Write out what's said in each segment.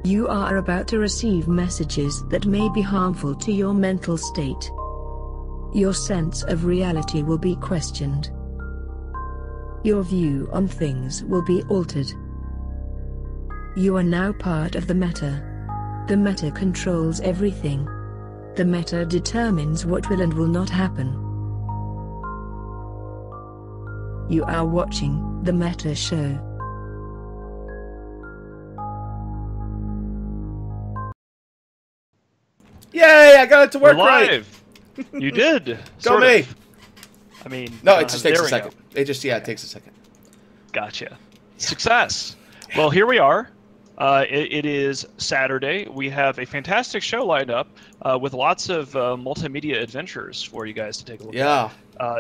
You are about to receive messages that may be harmful to your mental state. Your sense of reality will be questioned. Your view on things will be altered. You are now part of the Meta. The Meta controls everything. The Meta determines what will and will not happen. You are watching The Meta Show. Yay, I got it to work right. You did. Go me. I mean, no, it just takes a second. It just, it takes a second. Gotcha. Success. Well, here we are. It is Saturday. We have a fantastic show lined up with lots of multimedia adventures for you guys to take a look at.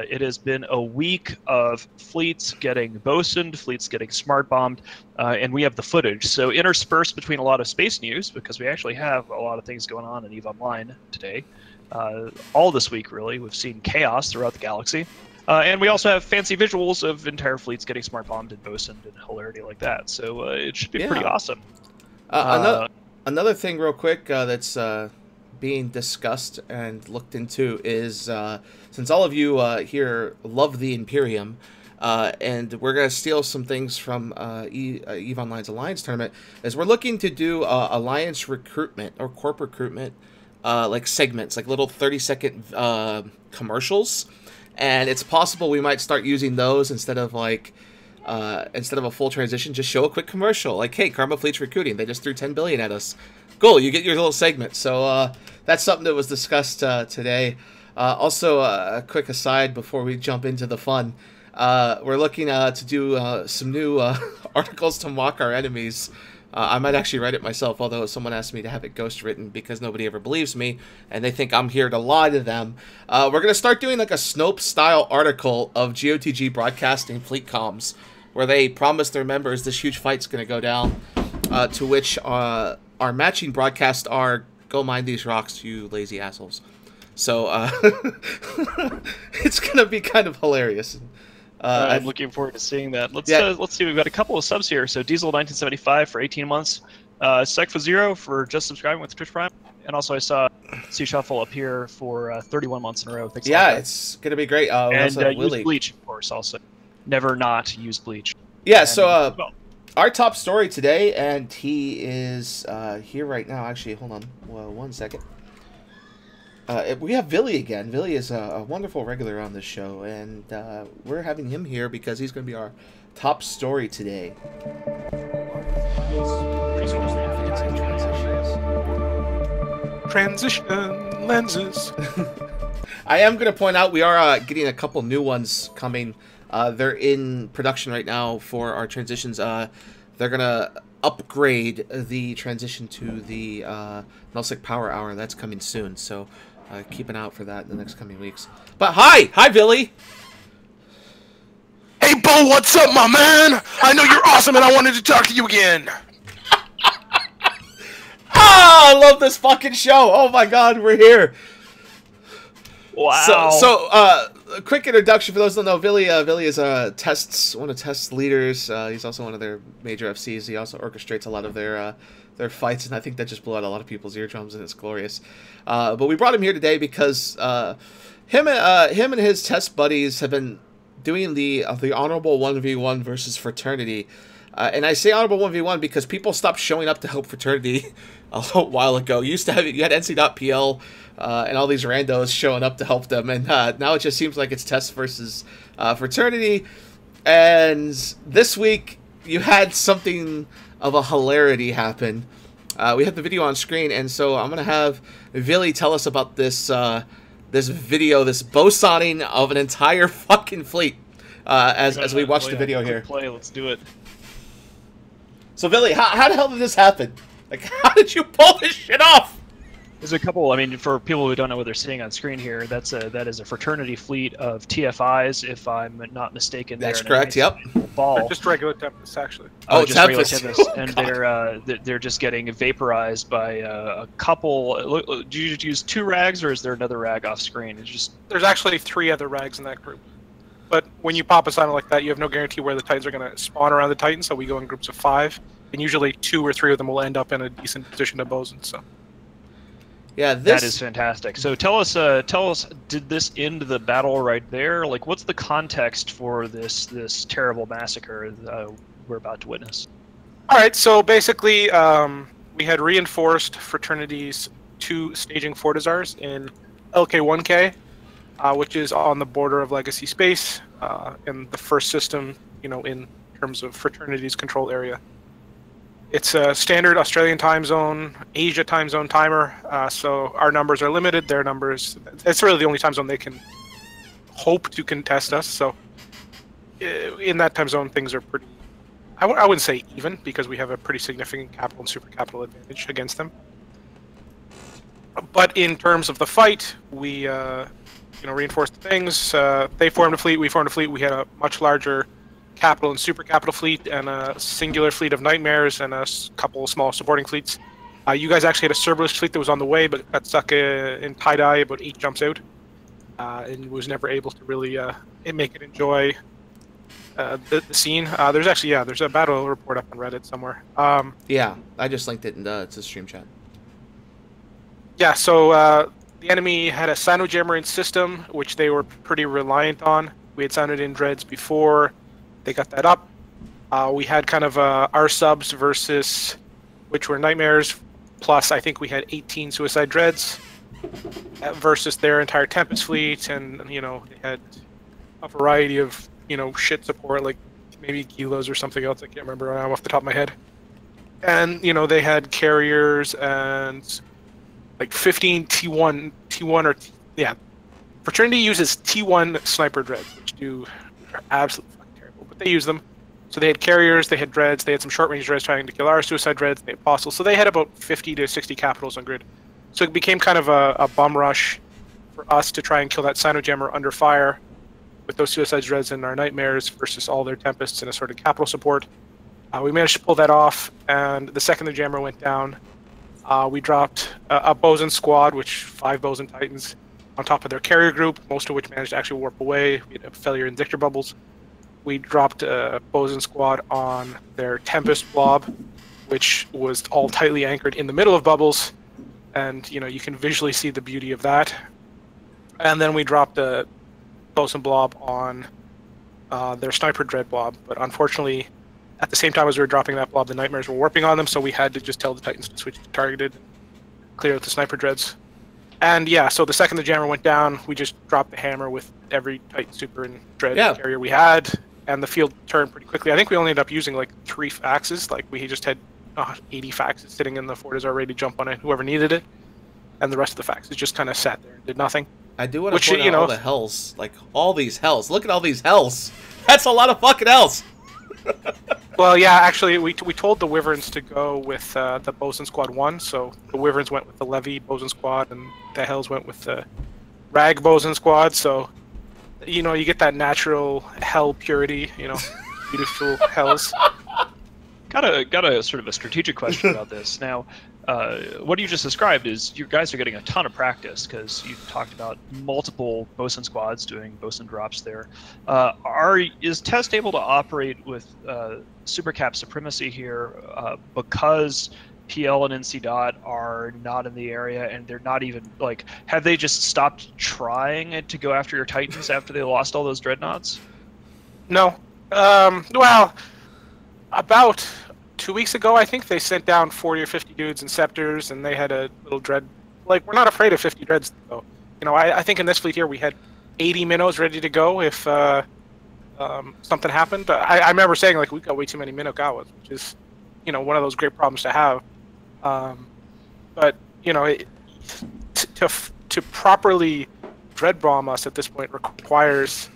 It has been a week of fleets getting bosuned, fleets getting smart bombed, and we have the footage. So interspersed between a lot of space news, because we actually have a lot of things going on in EVE Online today. All this week, really. We've seen chaos throughout the galaxy. And we also have fancy visuals of entire fleets getting smart bombed and bosuned and hilarity like that. So it should be pretty awesome. Another thing real quick that's being discussed and looked into is, since all of you here love the Imperium, and we're going to steal some things from EVE Online's Alliance tournament, is we're looking to do Alliance recruitment or corp recruitment, like segments, like little 30-second commercials. And it's possible we might start using those instead of like instead of a full transition. Just show a quick commercial, like, "Hey, Karma Fleet's recruiting. They just threw 10 billion at us. Cool, you get your little segment." So that's something that was discussed today. Also, a quick aside before we jump into the fun, we're looking to do some new articles to mock our enemies. I might actually write it myself, although someone asked me to have it ghost written because nobody ever believes me, and they think I'm here to lie to them. We're going to start doing like a Snopes-style article of GOTG broadcasting fleet comms, where they promise their members this huge fight's going to go down, to which our matching broadcasts are, "Go mine these rocks, you lazy assholes." So it's going to be kind of hilarious. I'm looking forward to seeing that. Let's see. We've got a couple of subs here. So Diesel 1975 for 18 months, Sekfa Zero for just subscribing with Twitch Prime, and also I saw C Shuffle up here for 31 months in a row. Thanks it's gonna be great. And use Bleach, of course. Also, never not use Bleach. Yeah. So our top story today, and he is here right now. Actually, hold on 1 second. We have Villy again. Villy is a wonderful regular on this show, and we're having him here because he's going to be our top story today. Transition lenses. I am going to point out we are getting a couple new ones coming. They're in production right now for our transitions. They're going to upgrade the transition to the Nullsec Power Hour. That's coming soon, so keep an eye out for that in the next coming weeks. But hi, Villy. Hey, Bo, what's up, my man? I know you're awesome, and I wanted to talk to you again. I love this fucking show. Oh my God, we're here. Wow. So a quick introduction for those who don't know. Villy is one of Test's leaders. He's also one of their major FCs. He also orchestrates a lot of their fights, and I think that just blew out a lot of people's eardrums, and it's glorious. But we brought him here today because him and his Test buddies have been doing the honorable 1v1 versus Fraternity. And I say honorable 1v1 because people stopped showing up to help Fraternity a little while ago. You had NC.PL and all these randos showing up to help them, and now it just seems like it's Test versus Fraternity. And this week you had something of a hilarity happen. We have the video on screen, and so I'm gonna have Villy tell us about this this video, this bosoning of an entire fucking fleet as we watch the video here. Let's do it. So Villy, how the hell did this happen? Like, how did you pull this shit off? There's a couple. I mean, for people who don't know what they're seeing on screen here, that is a fraternity fleet of TFIs, if I'm not mistaken. That's correct. Yep. They're just regular Tempest, actually. Oh, just regular Tempest, and they're just getting vaporized by a couple. Do you use 2 rags, or is there another rag off screen? It's just there's actually 3 other rags in that group. But when you pop a silent like that, you have no guarantee where the Titans are going to spawn around the Titan, so we go in groups of 5. and usually 2 or 3 of them will end up in a decent position of bosun. So. Yeah, that is fantastic. So tell us, did this end the battle right there? Like, what's the context for this terrible massacre we're about to witness? All right, so basically, we had reinforced Fraternity's 2 staging Fortizars in LK1K, which is on the border of Legacy Space, and the first system, in terms of Fraternity's control area. It's a standard Australian time zone, Asia time zone timer, so our numbers are limited. Their numbers, it's really the only time zone they can hope to contest us. So in that time zone, things are pretty, I wouldn't say even, because we have a pretty significant capital and super capital advantage against them. But in terms of the fight, we reinforced things. They formed a fleet, we formed a fleet. We had a much larger capital and super capital fleet and a singular fleet of nightmares and a couple of small supporting fleets. You guys actually had a Cerberus fleet that was on the way but got stuck in tie-dye about 8 jumps out and was never able to really make it enjoy the scene. There's a battle report up on Reddit somewhere. Yeah, I just linked it to stream chat. Yeah, so the enemy had a Sinojammer system, which they were pretty reliant on. We had sounded in dreads before. They got that up. We had kind of our subs versus, which were nightmares, plus I think we had 18 suicide dreads versus their entire Tempest fleet, and they had a variety of shit support, like maybe kilos or something else. I can't remember now off the top of my head. And they had carriers and like 15 T1 or Fraternity uses T1 sniper dreads, which are absolutely but they use them. So they had carriers, they had dreads, they had some short-range dreads trying to kill our suicide dreads, they had apostles. So they had about 50 to 60 capitals on grid. So it became kind of a bum rush for us to try and kill that Sinojammer under fire with those suicide dreads and our nightmares versus all their tempests and a sort of capital support. We managed to pull that off, and the second the jammer went down, we dropped a bosun squad, which 5 bosun titans, on top of their carrier group, most of which managed to actually warp away. We had a failure in Victor bubbles. We dropped a bosun squad on their Tempest blob, which was all tightly anchored in the middle of bubbles, and you can visually see the beauty of that. And then we dropped a bosun blob on their sniper dread blob, but unfortunately, at the same time as we were dropping that blob, the nightmares were warping on them, so we had to just tell the titans to switch to targeted, clear out the sniper dreads. And yeah, so the second the jammer went down, we just dropped the hammer with every titan super and dread carrier we had. And the field turned pretty quickly. I think we only ended up using like 3 faxes. Like we just had 80 faxes sitting in the Fortizar ready to jump on it, whoever needed it. And the rest of the faxes just kind of sat there and did nothing. I do want to point out all the hells. Like, all these hells. Look at all these hells. That's a lot of fucking hells. Well, yeah, actually, we told the Wyverns to go with the Bosun Squad 1. So the Wyverns went with the Levy Bosun Squad, and the hells went with the Rag Bosun Squad. So you get that natural hell purity, beautiful hells. Got a sort of a strategic question about this. Now, what you just described is you guys are getting a ton of practice because you talked about multiple bosun squads doing bosun drops there. Is Test able to operate with supercap supremacy here because PL and NC Dot are not in the area, and they're not even have they just stopped trying to go after your Titans after they lost all those dreadnoughts? No. Well, about 2 weeks ago, I think they sent down 40 or 50 dudes and scepters, and they had a little dread. We're not afraid of 50 dreads, though. I think in this fleet here we had 80 minnows ready to go if something happened. But I remember saying we got way too many minnow gawas, which is one of those great problems to have. But to properly dread bomb us at this point requires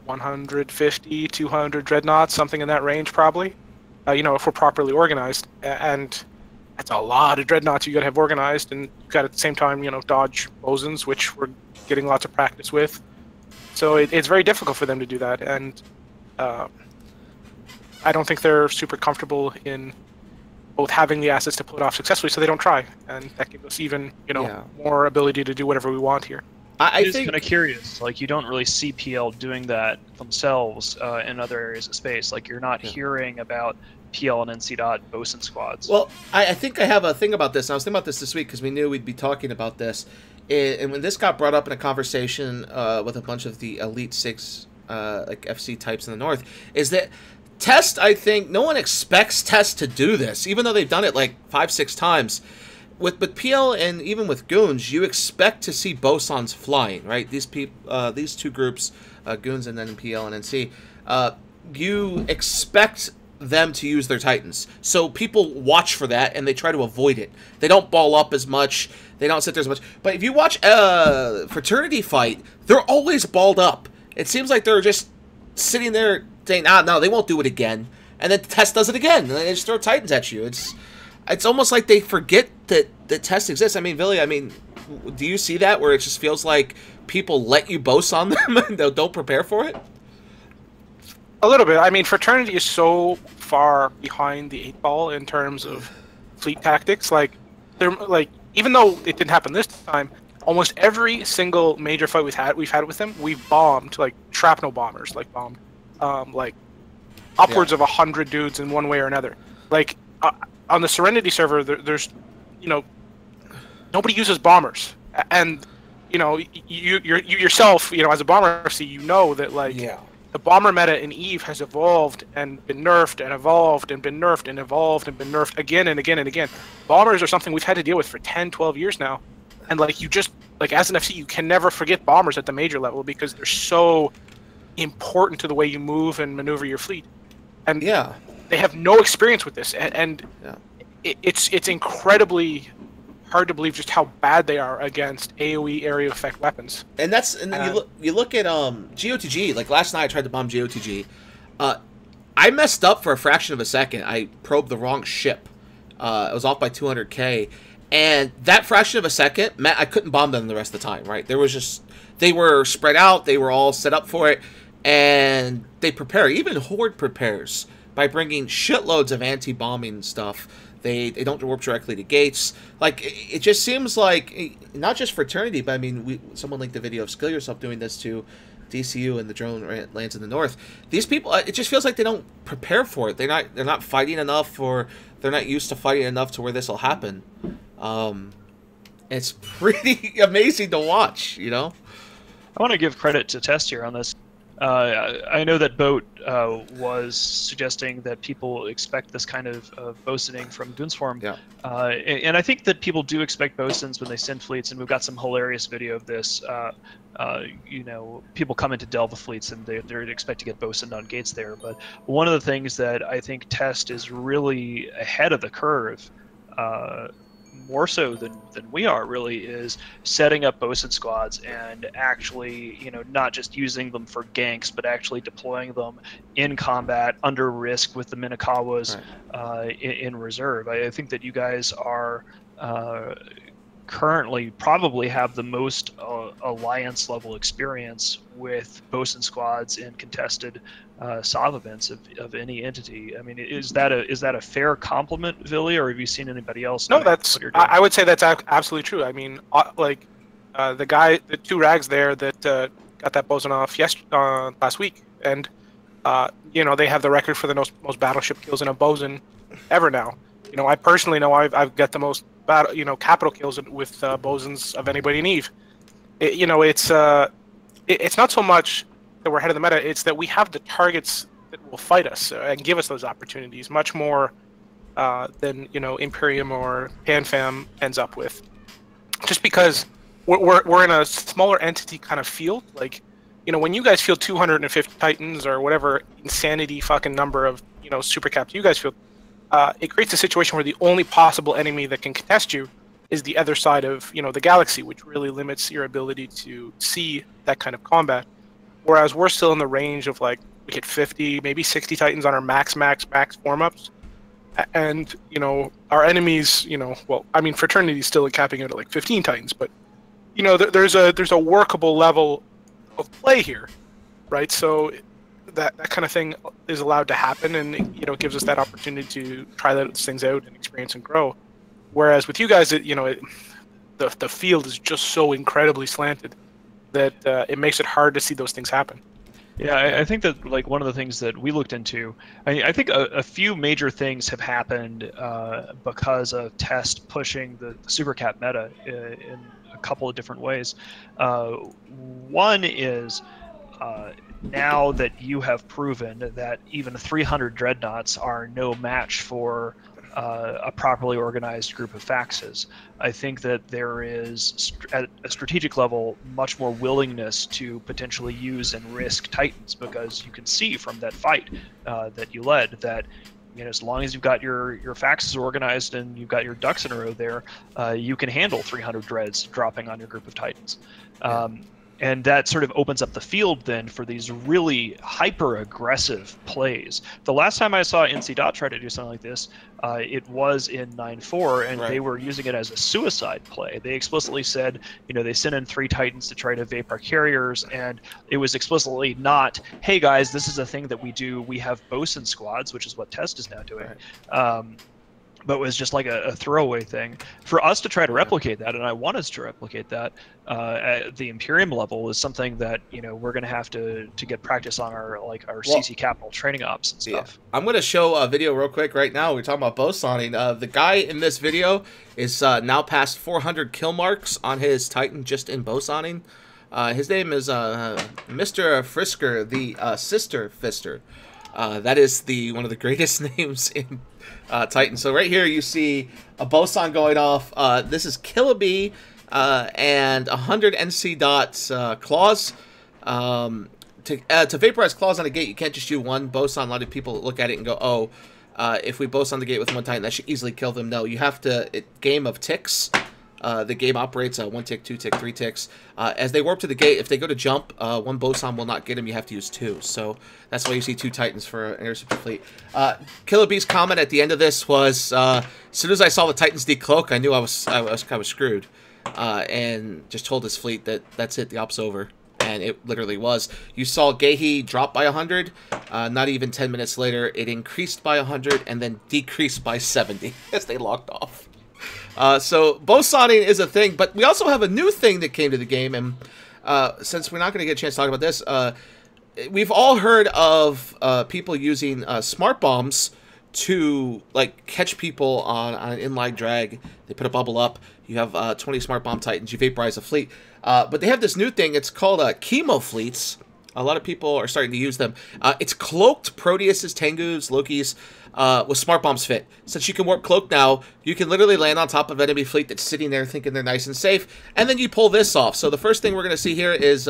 150, 200 dreadnoughts, something in that range probably. If we're properly organized, and that's a lot of dreadnoughts you got to have organized, and you got at the same time dodge bosuns, which we're getting lots of practice with. So it's very difficult for them to do that, and I don't think they're super comfortable in both having the assets to pull it off successfully, so they don't try, and that gives us even more ability to do whatever we want here. I It is think kind of curious. Like, you don't really see PL doing that themselves in other areas of space. Like, you're not hearing about PL and NC dot bosun squads. Well, I think I have a thing about this. And I was thinking about this week because we knew we'd be talking about this. And when this got brought up in a conversation with a bunch of the Elite Six, like FC types in the North, is that Test, I think, no one expects Test to do this, even though they've done it like 5-6 times. With PL and even with Goons, you expect to see Bosons flying, right? These two groups, Goons and then PL and NC, you expect them to use their Titans. So people watch for that and they try to avoid it. They don't ball up as much. They don't sit there as much. But if you watch Fraternity fight, they're always balled up. It seems like they're just sitting there saying, no, they won't do it again. And then Test does it again. And they just throw Titans at you. It's almost like they forget that Test exists. I mean, Billy, do you see that where it just feels like people let you boast on them and they don't prepare for it? A little bit. I mean, Fraternity is so far behind the 8-ball in terms of fleet tactics. Like, they're like, even though it didn't happen this time, almost every single major fight we've had with them, we've bombed, like shrapnel bombers, like bombed, like upwards of 100 dudes in one way or another. Like on the Serenity server, there's, nobody uses bombers, and you yourself, as a bomber FC, that like the bomber meta in EVE has evolved and been nerfed and evolved and been nerfed and evolved and been nerfed again and again and again. Bombers are something we've had to deal with for 10, 12 years now. And like as an FC, you can never forget bombers at the major level because they're so important to the way you move and maneuver your fleet. And they have no experience with this, and it's incredibly hard to believe just how bad they are against AoE area effect weapons. And you look at GOTG. Like last night, I tried to bomb GOTG. I messed up for a fraction of a second. I probed the wrong ship. I was off by 200K, and that fraction of a second meant I couldn't bomb them the rest of the time. Right? They were spread out. They were all set up for it, and they prepare. Even Horde prepares by bringing shitloads of anti-bombing stuff. They don't warp directly to gates. Like, it just seems like, not just Fraternity, but I mean, someone linked the video of Skill Yourself doing this to DCU and the drone lands in the North. These people, it just feels like they don't prepare for it. They're not fighting enough, or they're not used to fighting enough to where this will happen. It's pretty amazing to watch, I want to give credit to Test here on this. I know that Boat was suggesting that people expect this kind of bosuning from Goonswarm. Yeah. And I think that people do expect bosons when they send fleets, and we've got some hilarious video of this. People come into Delva fleets and they're expect to get bosoned on gates there. But one of the things that I think Test is really ahead of the curve, more so than we are, really, is setting up bosun squads and actually, not just using them for ganks, but actually deploying them in combat under risk with the Minakawas in reserve. I think that you guys are currently probably have the most alliance level experience with bosun squads in contested SOV events of any entity. I mean, is that a fair compliment, Villy, or have you seen anybody else? No, I would say that's absolutely true. I mean, the two rags there that got that bosun off last week, and they have the record for the most battleship kills in a bosun ever now. I personally know I've got the most capital kills with bosons of anybody in EVE. It's not so much that we're ahead of the meta, it's that we have the targets that will fight us and give us those opportunities much more than Imperium or PanFam ends up with. Just because we're in a smaller entity kind of field. Like, when you guys field 250 Titans or whatever insanity fucking number of super caps you guys field, it creates a situation where the only possible enemy that can contest you is the other side of the galaxy, which really limits your ability to see that kind of combat. Whereas we're still in the range of, like, we hit 50, maybe 60 Titans on our max form-ups. And, our enemies, well, I mean, Fraternity is still capping out at, like, 15 Titans, but, there's a workable level of play here, right? So that kind of thing is allowed to happen, and, it gives us that opportunity to try those things out and experience and grow. Whereas with you guys, the field is just so incredibly slanted. that it makes it hard to see those things happen. Yeah, I think that like one of the things that we looked into, I think a few major things have happened because of Test pushing the SuperCap meta in a couple of different ways. One is now that you have proven that even 300 dreadnoughts are no match for a properly organized group of faxes. I think that there is, at a strategic level, much more willingness to potentially use and risk Titans, because you can see from that fight that you led that, you know, as long as you've got your faxes organized and you've got your ducks in a row there, you can handle 300 dreads dropping on your group of Titans. And that sort of opens up the field then for these really hyper-aggressive plays. The last time I saw NC Dot try to do something like this, it was in 9.4, and they were using it as a suicide play. They explicitly said, you know, they sent in 3 Titans to try to vape our carriers, and it was explicitly not, hey guys, this is a thing that we do. We have bosun squads, which is what Test is now doing. But was just like a throwaway thing. For us to try to replicate that, and I want us to replicate that at the Imperium level, is something that, you know, we're going to have to get practice on our CC Capital training ops and stuff. I'm going to show a video real quick right now. We're talking about bosoning. The guy in this video is now past 400 kill marks on his Titan just in bosoning. His name is Mr. Frisker, the Sister Fister. That is one of the greatest names in Titan. So right here you see a boson going off. This is Killabee and 100 NC Dots claws. To vaporize claws on a gate, you can't just do one boson. A lot of people look at it and go, oh, if we boson the gate with one Titan, that should easily kill them. No, you have to, game of ticks. The game operates 1 tick, 2 tick, 3 ticks. As they warp to the gate, if they go to jump, 1 boson will not get them. You have to use 2. So that's why you see 2 Titans for an interceptor fleet. Killabee's comment at the end of this was, as soon as I saw the Titans decloak, I knew I was kind of screwed. And just told his fleet that that's it, the op's over. And it literally was. You saw Gehi drop by 100. Not even 10 minutes later, it increased by 100 and then decreased by 70 as they locked off. So bosoning is a thing, but we also have a new thing that came to the game, and since we're not going to get a chance to talk about this, we've all heard of people using smart bombs to like catch people on an inline drag. They put a bubble up. You have 20 smart bomb Titans. You vaporize a fleet, but they have this new thing. It's called chemo fleets. A lot of people are starting to use them. It's cloaked Proteuses, Tengus, Lokis, with smart bombs fit. Since you can warp cloak now, you can literally land on top of enemy fleet that's sitting there thinking they're nice and safe, and then you pull this off. So the first thing we're going to see here is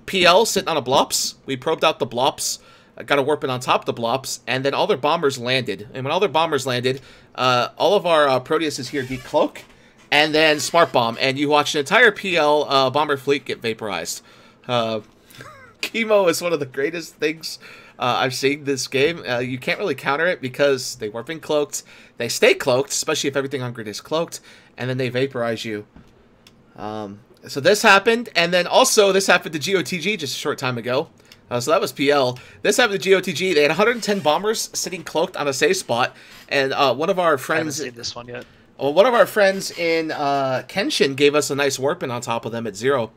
PL sitting on a Blops. We probed out the Blops, got a warp in on top of the Blops, and then all their bombers landed. And when all their bombers landed, all of our Proteuses here decloak, and then smart bomb, and you watch an entire PL bomber fleet get vaporized. Chemo is one of the greatest things I've seen this game. You can't really counter it because they warp in cloaked. They stay cloaked, especially if everything on grid is cloaked, and then they vaporize you. So this happened, and then also this happened to GOTG just a short time ago. So that was PL. This happened to GOTG. They had 110 bombers sitting cloaked on a safe spot, and one of our friends... I haven't seen this one yet. Well, one of our friends in Kenshin gave us a nice warp in on top of them at 0.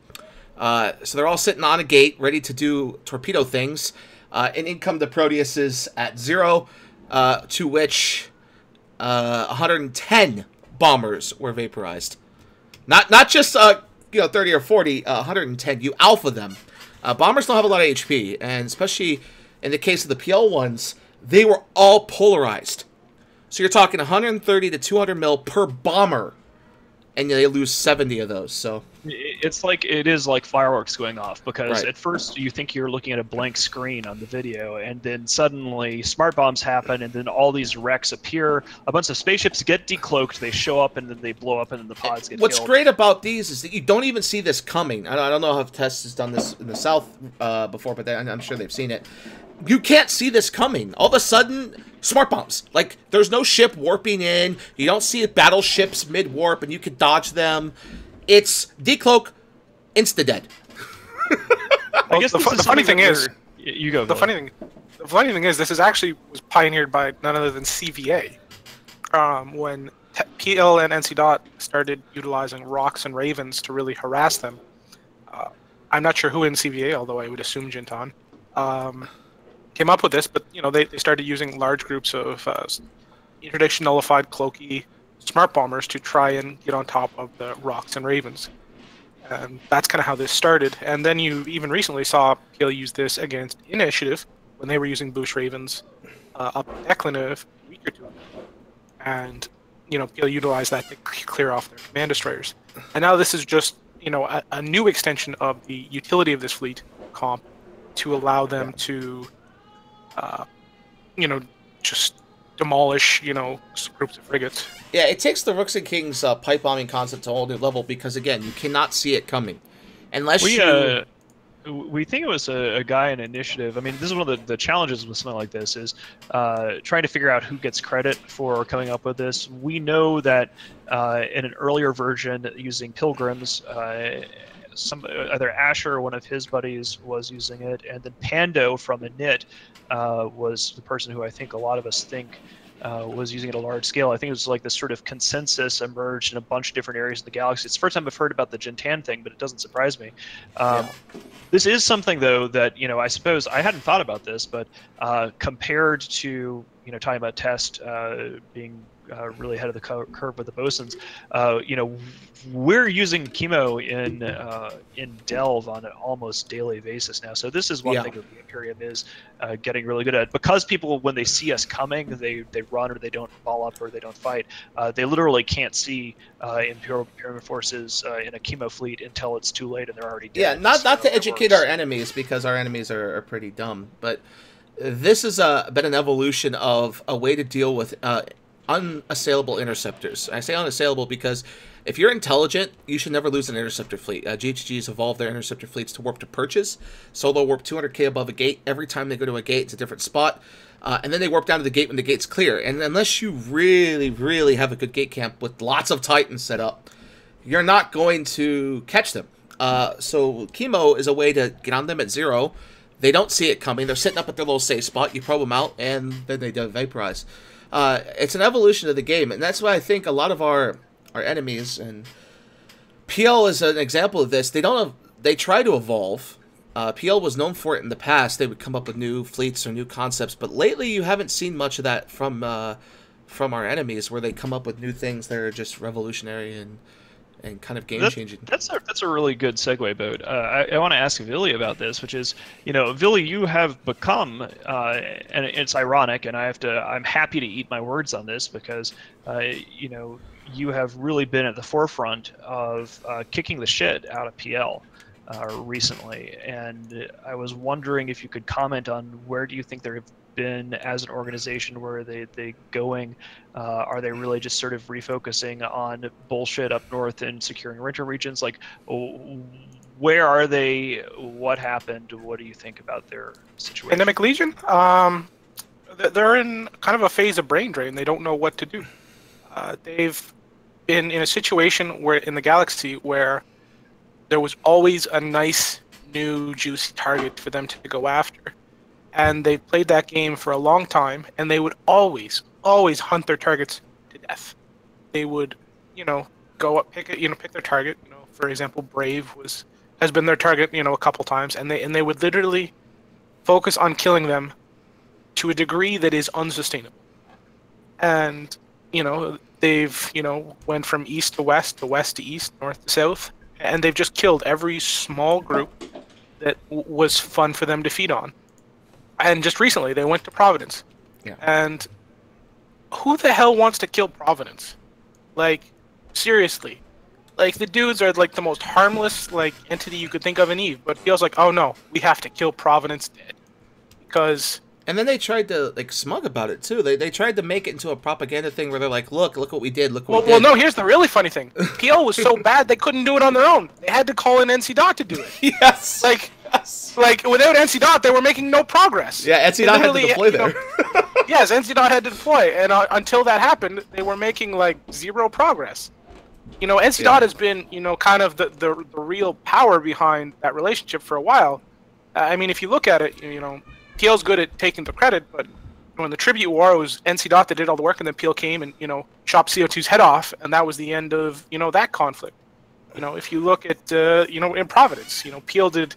So they're all sitting on a gate, ready to do torpedo things. And in come the Proteuses at 0, to which 110 bombers were vaporized. Not just 30 or 40, 110. You alpha them. Bombers don't have a lot of HP, and especially in the case of the PL ones, they were all polarized. So you're talking 130 to 200 mil per bomber, and they lose 70 of those. So it is like fireworks going off, because at first you think you're looking at a blank screen on the video, and then suddenly smart bombs happen, and then all these wrecks appear. A bunch of spaceships get decloaked, they show up, and then they blow up, and then the pods get What's killed. great about these is that you don't even see this coming. I don't know if Test has done this in the South before, but I'm sure they've seen it. You can't see this coming. All of a sudden, smart bombs. Like, there's no ship warping in. You don't see battleships mid-warp, and you can dodge them. It's decloak, insta-dead. I guess the funny thing is... You go. The funny thing is, this was pioneered by none other than CVA. When PL and NC Dot started utilizing Rocks and Ravens to really harass them, I'm not sure who in CVA, although I would assume Jintan, came up with this. But they started using large groups of interdiction nullified cloaky smart bombers to try and get on top of the Rocks and Ravens. And that's kind of how this started. And then you even recently saw PL use this against Initiative when they were using Boost Ravens up Declan a week or two ago. And PL utilized that to clear off their command destroyers. And now this is just a new extension of the utility of this fleet comp to allow them to just demolish groups of frigates. Yeah, it takes the Rooks and Kings pipe bombing concept to a whole new level because, again, you cannot see it coming. Unless we think it was a guy in Initiative. I mean, this is one of the challenges with something like this is trying to figure out who gets credit for coming up with this. We know that in an earlier version using Pilgrims, either Asher or one of his buddies was using it, and then Pando from Init was the person who I think a lot of us think was using it at a large scale. I think it was like this sort of consensus emerged in a bunch of different areas of the galaxy. It's the first time I've heard about the Jintan thing, but it doesn't surprise me. This is something, though, that I suppose I hadn't thought about this, but compared to talking about Test being really ahead of the curve with the bosuns, we're using chemo in Delve on an almost daily basis now. So this is one thing that the Imperium is getting really good at, because people, when they see us coming, they run, or they don't ball up, or they don't fight. They literally can't see Imperial forces in a chemo fleet until it's too late and they're already dead. Yeah, not to educate our enemies, because our enemies are pretty dumb, but this has been an evolution of a way to deal with unassailable interceptors. I say unassailable because if you're intelligent, you should never lose an interceptor fleet. GHG's evolved their interceptor fleets to warp to Purchase. Solo warp 200k above a gate. Every time they go to a gate, it's a different spot. And then they warp down to the gate when the gate's clear. And unless you really, really have a good gate camp with lots of Titans set up, you're not going to catch them. So chemo is a way to get on them at 0. They don't see it coming. They're sitting up at their little safe spot. You probe them out, and then they vaporize. It's an evolution of the game, and that's why I think a lot of our enemies, and PL is an example of this. They try to evolve. PL was known for it in the past. They would come up with new fleets or new concepts, but lately you haven't seen much of that from our enemies, where they come up with new things that are just revolutionary and kind of game-changing. That's a really good segue, Boat. I want to ask Vili about this, which is, Vili, you have become, and it's ironic, and I'm happy to eat my words on this, because, you have really been at the forefront of kicking the shit out of PL recently, and I was wondering if you could comment on where do you think there have been as an organization, where are they going? Are they really just sort of refocusing on bullshit up north and securing winter regions? Like, where are they? What happened? What do you think about their situation? Pandemic Legion? They're in kind of a phase of brain drain. They don't know what to do. They've been in a situation where in the galaxy where there was always a nice, new, juicy target for them to go after. And they played that game for a long time, and they would always hunt their targets to death. They would, go up, pick their target. For example, Brave has been their target, a couple times, and they would literally focus on killing them to a degree that is unsustainable. And they've went from east to west to east, north to south, and they've just killed every small group that was fun for them to feed on. And just recently, they went to Providence. Yeah. And who the hell wants to kill Providence? Like, seriously. Like, the dudes are, like, the most harmless, like, entity you could think of in EVE. But feels like, oh, no, we have to kill Providence dead. Because... And then they tried to, like, smug about it, too. They tried to make it into a propaganda thing where they're like, look what we did, look what we did. Well, no, here's the really funny thing. PL was so bad, they couldn't do it on their own. They had to call in NC Dot to do it. Yes! Like, without NC Dot, they were making no progress. Yeah, NC Dot had to deploy there. Yes, NC Dot had to deploy, and until that happened, they were making, like, 0 progress. NC Dot has been, kind of the real power behind that relationship for a while. I mean, if you look at it, PL's good at taking the credit, but when the Tribute War, it was NC Dot that did all the work, and then PL came and, chopped CO2's head off, and that was the end of, that conflict. if you look at in Providence, PL did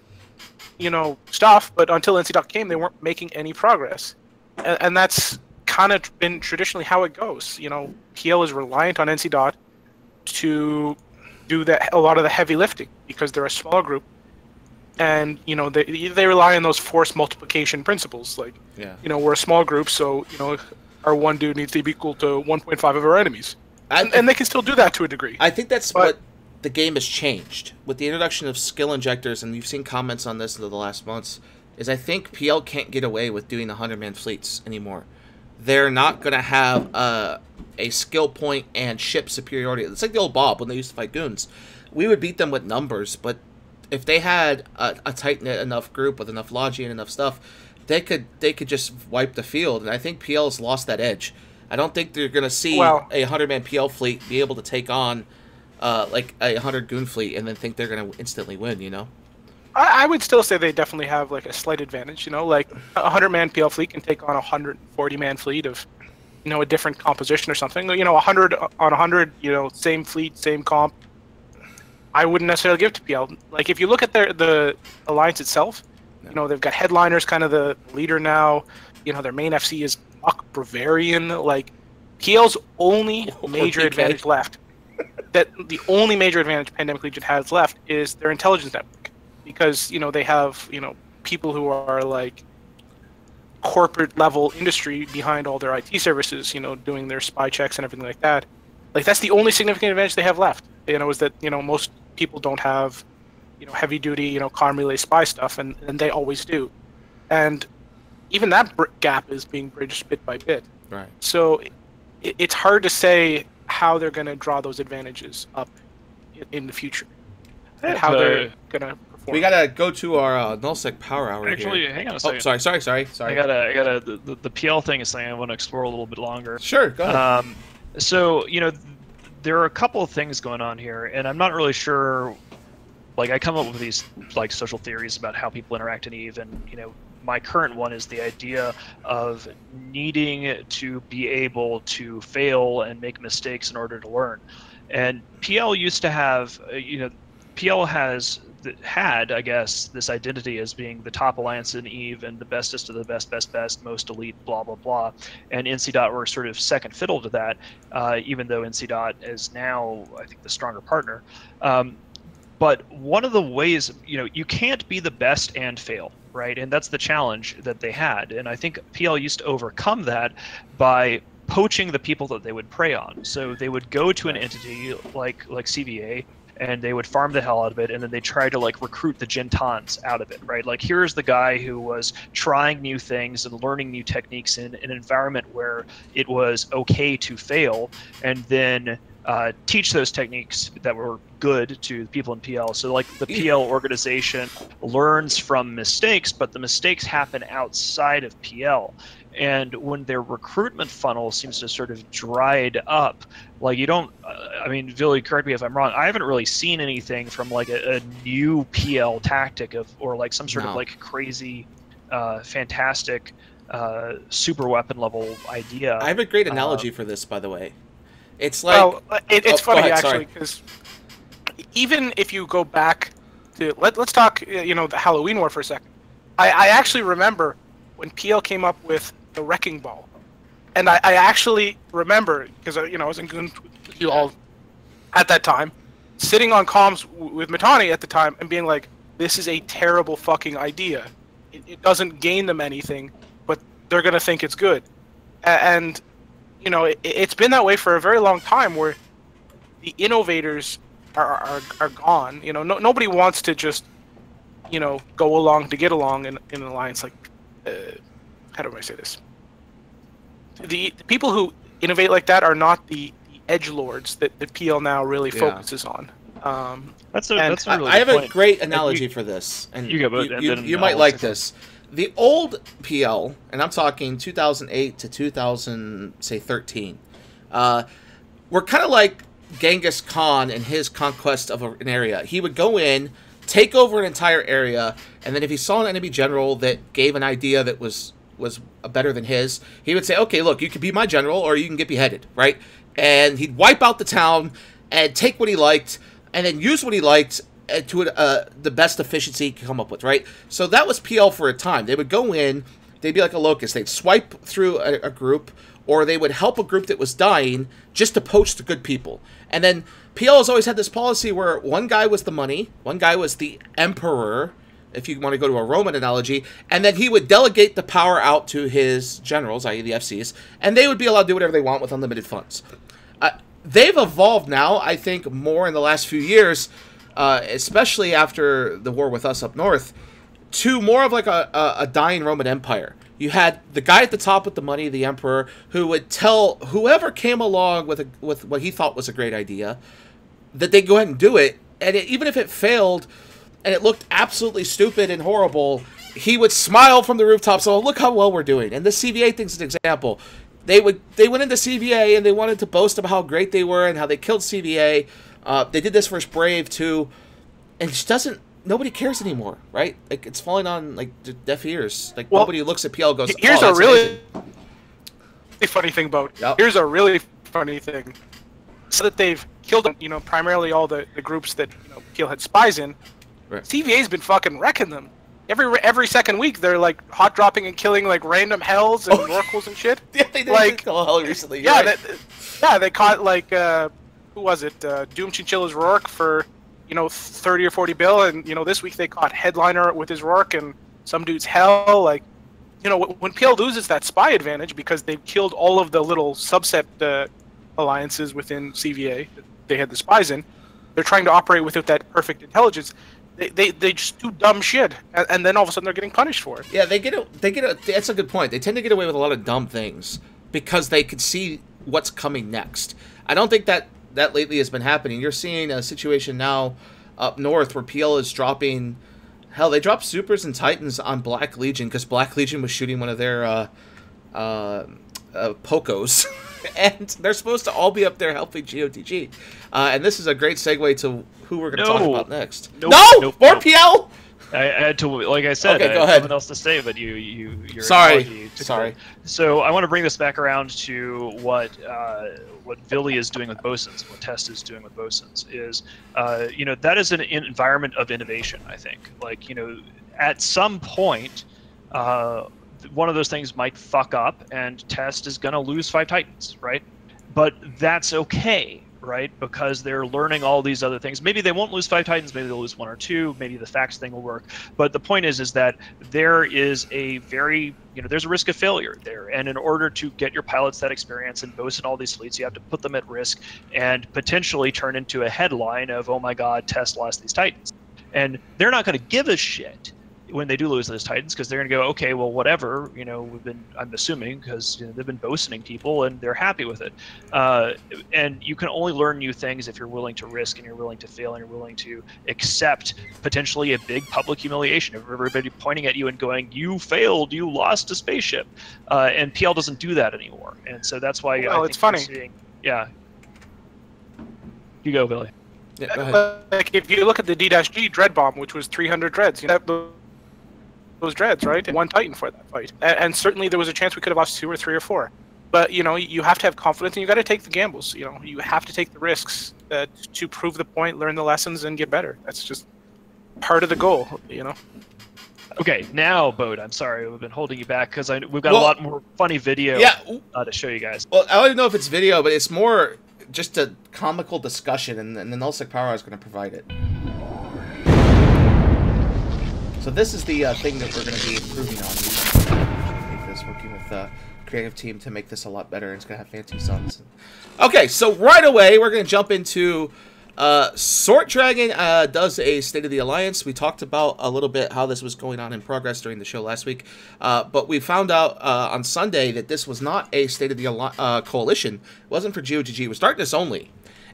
stuff, but until NC came, they weren't making any progress, and that's kind of been traditionally how it goes. PL is reliant on NC to do a lot of the heavy lifting because they're a small group, and they rely on those force multiplication principles. Like, we're a small group, so our one dude needs to be equal to 1.5 of our enemies, and they can still do that to a degree. I think that's what the game has changed with the introduction of skill injectors, and you've seen comments on this in the last months. Is I think PL can't get away with doing the 100-man fleets anymore. They're not going to have a skill point and ship superiority. It's like the old Bob when they used to fight goons. We would beat them with numbers, but if they had a tight-knit enough group with enough logi and enough stuff, they could just wipe the field. And I think PL's lost that edge. I don't think they're going to see a 100-man PL fleet be able to take on like a 100 goon fleet and then think they're going to instantly win, I would still say they definitely have like a slight advantage. Like a 100-man PL fleet can take on a 140-man fleet of, a different composition or something. 100 on 100, same fleet, same comp. I wouldn't necessarily give it to PL. Like if you look at the alliance itself, they've got Headliners, kind of the leader now. Their main FC is Muck Bavarian. Like PL's only major advantage left. That the only major advantage Pandemic Legion has left is their intelligence network. Because they have people who are like corporate level industry behind all their IT services, doing their spy checks and everything like that. Like that's the only significant advantage they have left. Is that most people don't have heavy duty comm relay spy stuff, and they always do. And even that gap is being bridged bit by bit. Right. So it's hard to say how they're going to draw those advantages up in the future, and how they're going to. We gotta go to our nullsec power hour. Actually, here. hang on a second. Oh, sorry. I gotta. The PL thing is something I want to explore a little bit longer. Sure, go ahead. So there are a couple of things going on here, and I'm not really sure. Like I come up with these like social theories about how people interact in EVE, and my current one is the idea of needing to be able to fail and make mistakes in order to learn. And PL used to have, PL had, I guess, this identity as being the top alliance in EVE and the bestest of the best, most elite, blah, blah, blah. And NC were sort of second fiddle to that, even though NC is now, I think, the stronger partner. But one of the ways, you can't be the best and fail, right? And that's the challenge that they had. And I think PL used to overcome that by poaching the people that they would prey on. So they would go to an entity like CVA, and they would farm the hell out of it, and then they try to like recruit the Gentons out of it, right? Like here's the guy who was trying new things and learning new techniques in an environment where it was okay to fail, and then teach those techniques that were good to the people in PL. So like the PL organization learns from mistakes, but the mistakes happen outside of PL. And when their recruitment funnel seems to sort of dried up, like you don't, I mean, Billy, correct me if I'm wrong, I haven't really seen anything from like a new PL tactic or like some sort of like crazy, fantastic, super weapon level idea. I have a great analogy for this, by the way. It's like... Well, it's funny, actually, because even if you go back to... Let's talk, the Halloween War for a second. I actually remember when PL came up with the Wrecking Ball. And I actually remember, because I was in Goon with you all at that time, sitting on comms with Mittani at the time and being like, this is a terrible fucking idea. It doesn't gain them anything, but they're going to think it's good. And, it's been that way for a very long time where the innovators are gone. Nobody wants to just, go along to get along in an alliance like... how do I say this? The people who innovate like that are not the edgelords that PL now really focuses on. That's a really I have good point. a great analogy for this, and you might like this. The old PL, and I'm talking 2008 to 2013, were kind of like Genghis Khan and his conquest of an area. He would go in, take over an entire area, and then if he saw an enemy general that gave an idea that was better than his, he would say, okay, look, you can be my general or you can get beheaded, right? And he'd wipe out the town and take what he liked, and then use what he liked to the best efficiency he could come up with, right? So that was PL for a time. They would go in, they'd be like a locust. They'd swipe through a group, or they would help a group that was dying just to poach the good people. And then PL has always had this policy where one guy was the money, one guy was the emperor, if you want to go to a Roman analogy, and then he would delegate the power out to his generals, i.e. the FCs, and they would be allowed to do whatever they want with unlimited funds. They've evolved now, I think, more in the last few years, especially after the war with us up north, to more of like a dying Roman Empire. You had the guy at the top with the money, the emperor, who would tell whoever came along with what he thought was a great idea that they'd go ahead and do it, and even if it failed and it looked absolutely stupid and horrible, he would smile from the rooftops. Oh, look how well we're doing. And the CVA thing's an example. They went into CVA and they wanted to boast about how great they were and how they killed CVA. They did this for Brave too, and it just doesn't. Nobody cares anymore, right? Like, it's falling on like deaf ears. Like, nobody looks at PL and goes, here's oh, a really amazing. funny thing about. Yep. Here's a really funny thing. So that they've killed, primarily all the groups that PL had spies in. Right. CVA's been fucking wrecking them. Every second week, they're like hot dropping and killing like random hells and oracles and shit. Yeah, they did like kill a hell recently. Yeah, right. They caught like who was it? Doom Chinchilla's Rourke for 30 or 40 bill, and this week they caught Headliner with his Rourke and some dude's hell. Like, when PL loses that spy advantage because they've killed all of the little subset alliances within CVA that they had the spies in, they're trying to operate without that perfect intelligence. They just do dumb shit, and then all of a sudden they're getting punished for it. Yeah, they get that's a good point. They tend to get away with a lot of dumb things because they can see what's coming next. I don't think that lately has been happening. You're seeing a situation now up north where PL is dropping. Hell, they dropped Supers and Titans on Black Legion because Black Legion was shooting one of their Pocos, and they're supposed to all be up there helping GOTG. And this is a great segue to who we're going to talk about next. More PL. I had to, like I said, okay, I go had ahead. Nothing else to say, but you're sorry. So I want to bring this back around to what Villy is doing with Bosuns, what Test is doing with Bosuns is, that is an environment of innovation. I think, at some point, one of those things might fuck up, and Test is going to lose 5 Titans, right? But that's okay. Right, because they're learning all these other things. Maybe they won't lose 5 Titans. Maybe they'll lose 1 or 2. Maybe the facts thing will work. But the point is that there is a very, there's a risk of failure there. And in order to get your pilots that experience and boast in all these fleets, you have to put them at risk and potentially turn into a headline of, oh my God, Test lost these Titans. And they're not going to give a shit when they do lose those Titans, because they're going to go, okay, well, whatever, I'm assuming, because they've been boasting people and they're happy with it. And you can only learn new things if you're willing to risk and you're willing to fail and you're willing to accept potentially a big public humiliation of everybody pointing at you and going, you failed, you lost a spaceship. And PL doesn't do that anymore. And so that's why I think it's funny. Yeah. You go, Billy. Yeah, go ahead. Like, if you look at the D-G Dread Bomb, which was 300 dreads, those dreads, right? And 1 Titan for that fight. And certainly there was a chance we could have lost 2 or 3 or 4. But, you have to have confidence and you got to take the gambles. You have to take the risks to prove the point, learn the lessons, and get better. That's just part of the goal, Okay, now, Bode, I'm sorry, we've been holding you back because we've got a lot more funny video to show you guys. Well, I don't even know if it's video, but it's more just a comical discussion, and the Nullsec Power is going to provide it. So this is the thing that we're going to be improving on. Make this, working with the creative team to make this a lot better, and it's going to have fancy suns. Okay, so right away, we're going to jump into Sort Dragon does a State of the Alliance. We talked about a little bit how this was going on in progress during the show last week, but we found out on Sunday that this was not a State of the Coalition. It wasn't for GOGG. It was Darkness only.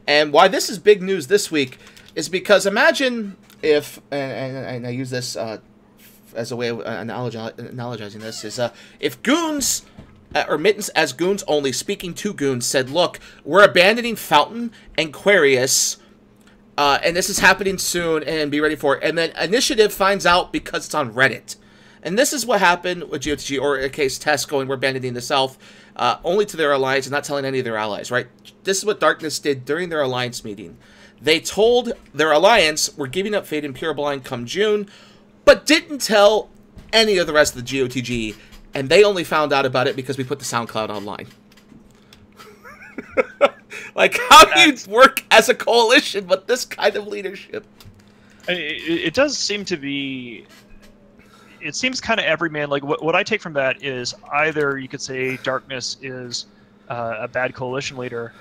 And why this is big news this week is because imagine if, and I use this as a way of analogizing this, is if Goons, or Mittens as Goons only, speaking to Goons, said, look, we're abandoning Fountain and Quarius, and this is happening soon, and be ready for it. And then Initiative finds out because it's on Reddit. And this is what happened with GOTG, or in case Test going, we're abandoning the South, only to their alliance and not telling any of their allies, right? This is what Darkness did during their alliance meeting. They told their alliance, we're giving up Fate and Pureblind come June, but didn't tell any of the rest of the GOTG, and they only found out about it because we put the SoundCloud online. Like, how do you work as a coalition with this kind of leadership? It does seem to be... It seems kind of everyman. Like, what I take from that is either you could say Darkness is a bad coalition leader,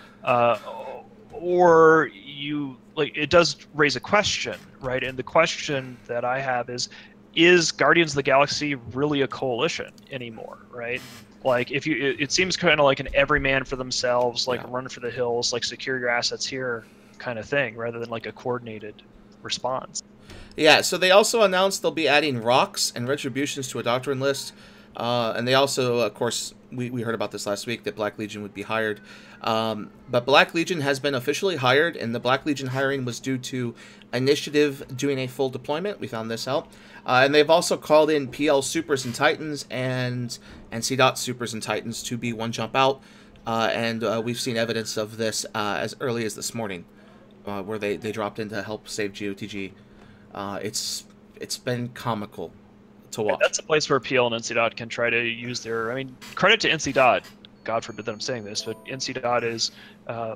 or you... Like, it does raise a question, right? And the question that I have is Guardians of the Galaxy really a coalition anymore, right? Like, if you, it seems kind of like an everyman for themselves, like run for the hills, like secure your assets here kind of thing, rather than like a coordinated response. Yeah, so they also announced they'll be adding rocks and retributions to a doctrine list. And they also, of course, we heard about this last week, that Black Legion would be hired. But Black Legion has been officially hired, and the Black Legion hiring was due to Initiative doing a full deployment. We found this out. And they've also called in PL Supers and Titans and NC Dot Supers and Titans to be one jump out. And we've seen evidence of this as early as this morning, where they dropped in to help save GOTG. It's been comical to watch. That's a place where PL and NC Dot can try to use their... I mean, credit to NC Dot. God forbid that I'm saying this, but NC Dot is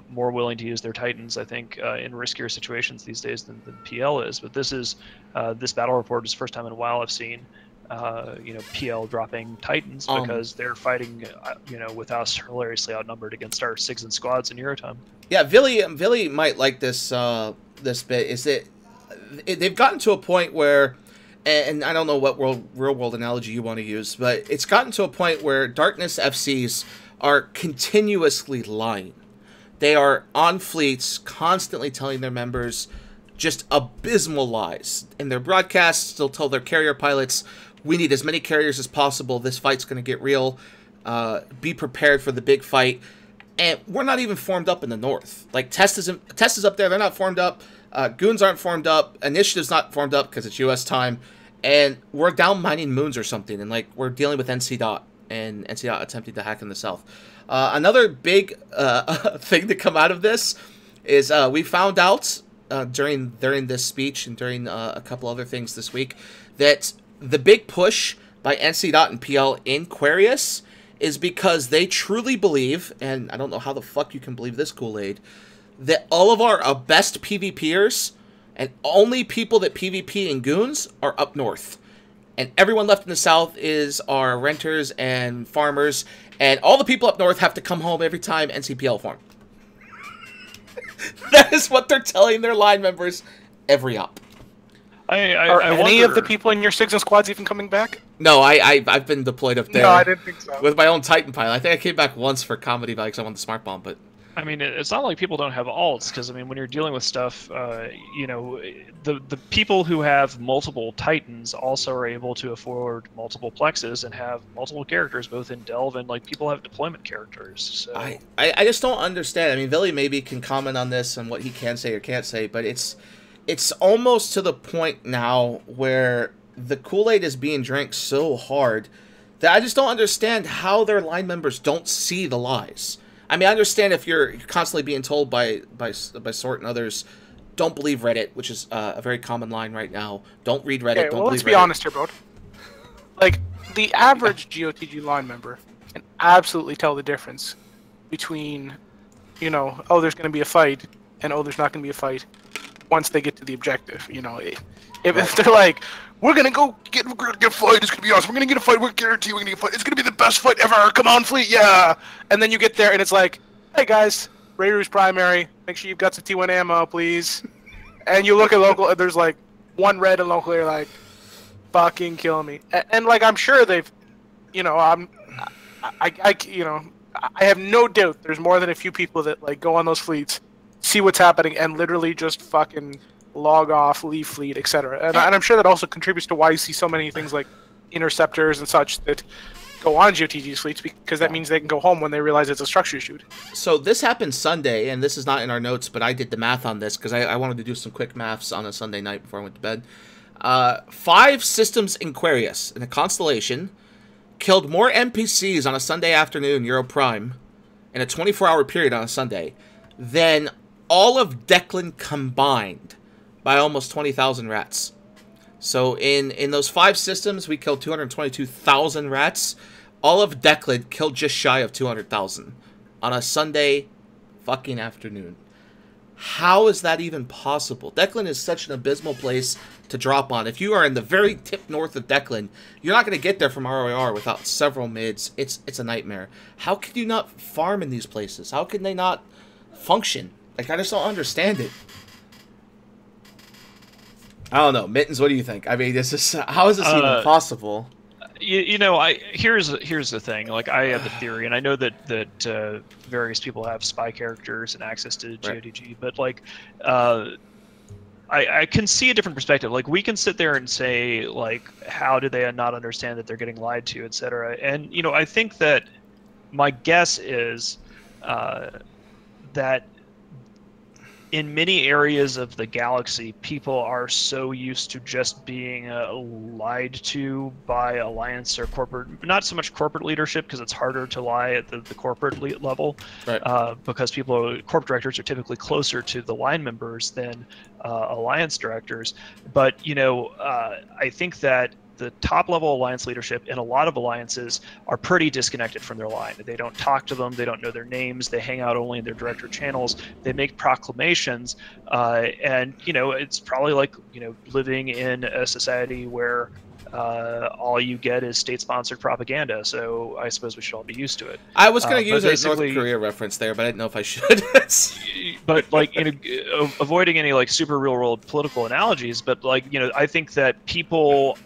more willing to use their Titans, I think, in riskier situations these days than PL is. But this is this battle report is the first time in a while I've seen PL dropping Titans because they're fighting with us hilariously outnumbered against our Sigs squads in Eurotime. Yeah, Villy might like this this bit. Is that they've gotten to a point where, and I don't know what real world analogy you want to use, but it's gotten to a point where Darkness FCs are continuously lying. They are on fleets, constantly telling their members just abysmal lies. In their broadcasts, they'll tell their carrier pilots, we need as many carriers as possible, this fight's going to get real, be prepared for the big fight. And we're not even formed up in the north. Like, Test is up there, they're not formed up. Goons aren't formed up. Initiative's not formed up because it's U.S. time. And we're down mining moons or something, and, like, we're dealing with NC Dot. And NC Dot attempting to hack in the south. Another big thing to come out of this is we found out during this speech and during a couple other things this week that the big push by NC Dot and PL in Quarius is because they truly believe, and I don't know how the fuck you can believe this, Kool-Aid, that all of our best PvPers and only people that PvP in Goons are up north. And everyone left in the south is our renters and farmers, and all the people up north have to come home every time NCPL form. That is what they're telling their line members every op. Are any of the people in your Sigs and squads even coming back? No, I've been deployed up there. No, I didn't think so. With my own Titan pilot. I think I came back once for comedy value because I wanted the smart bomb, but... I mean, it's not like people don't have alts, because, I mean, when you're dealing with stuff, the people who have multiple Titans also are able to afford multiple plexes and have multiple characters, both in Delve and, like, people have deployment characters. So. I just don't understand. I mean, Villy maybe can comment on this and what he can say or can't say, but it's almost to the point now where the Kool-Aid is being drank so hard that I just don't understand how their line members don't see the lies. I mean, I understand if you're constantly being told by Sort and others, don't believe Reddit, which is a very common line right now. Don't read Reddit. Okay, don't well, believe let's be Reddit. honest here, bro. Like, the average GOTG line member can absolutely tell the difference between, oh, there's going to be a fight, and oh, there's not going to be a fight once they get to the objective. If they're like, we're gonna go get a fight, it's gonna be awesome, we're gonna get a fight, we're guaranteed we're gonna get a fight, it's gonna be the best fight ever, come on fleet, yeah! And then you get there and it's like, hey guys, Raider's primary, make sure you've got some T1 ammo, please. And you look at local, and there's like one red and local, you're like, fucking kill me. And like, I'm sure they've, I have no doubt there's more than a few people that like go on those fleets, see what's happening, and literally just fucking log off, leave fleet, etc. And I'm sure that also contributes to why you see so many things like interceptors and such that go on GOTG's fleets, because that means they can go home when they realize it's a structure issue. So this happened Sunday, and this is not in our notes, but I did the math on this because I wanted to do some quick maths on a Sunday night before I went to bed. 5 systems in Quarius in a constellation killed more NPCs on a Sunday afternoon, Euro Prime, in a 24-hour period on a Sunday, than all of Declan combined by almost 20,000 rats. So in those 5 systems, we killed 222,000 rats. All of Declan killed just shy of 200,000 on a Sunday fucking afternoon. How is that even possible? Declan is such an abysmal place to drop on. If you are in the very tip north of Declan, you're not going to get there from ROR without several mids. It's a nightmare. How can you not farm in these places? How can they not function? Like, I just don't understand it. I don't know. Mittens, what do you think? I mean, how is this even possible? You know, here's the thing. Like, I have a theory, and I know that various people have spy characters and access to GODG, but like, I can see a different perspective. Like, we can sit there and say, like, how do they not understand that they're getting lied to, etc. And you know, I think that my guess is that in many areas of the galaxy, people are so used to just being lied to by Alliance or corporate, not so much corporate leadership, because it's harder to lie at the corporate level, right. Because corporate directors are typically closer to the line members than Alliance directors. But, you know, I think that the top level Alliance leadership in a lot of alliances are pretty disconnected from their line. They don't talk to them. They don't know their names. They hang out only in their director channels. They make proclamations. And, you know, it's probably like, you know, living in a society where all you get is state-sponsored propaganda. So I suppose we should all be used to it. I was going to use a North Korea reference there, but I didn't know if I should. But like, you know, avoiding any like super real-world political analogies, but like, you know, I think that people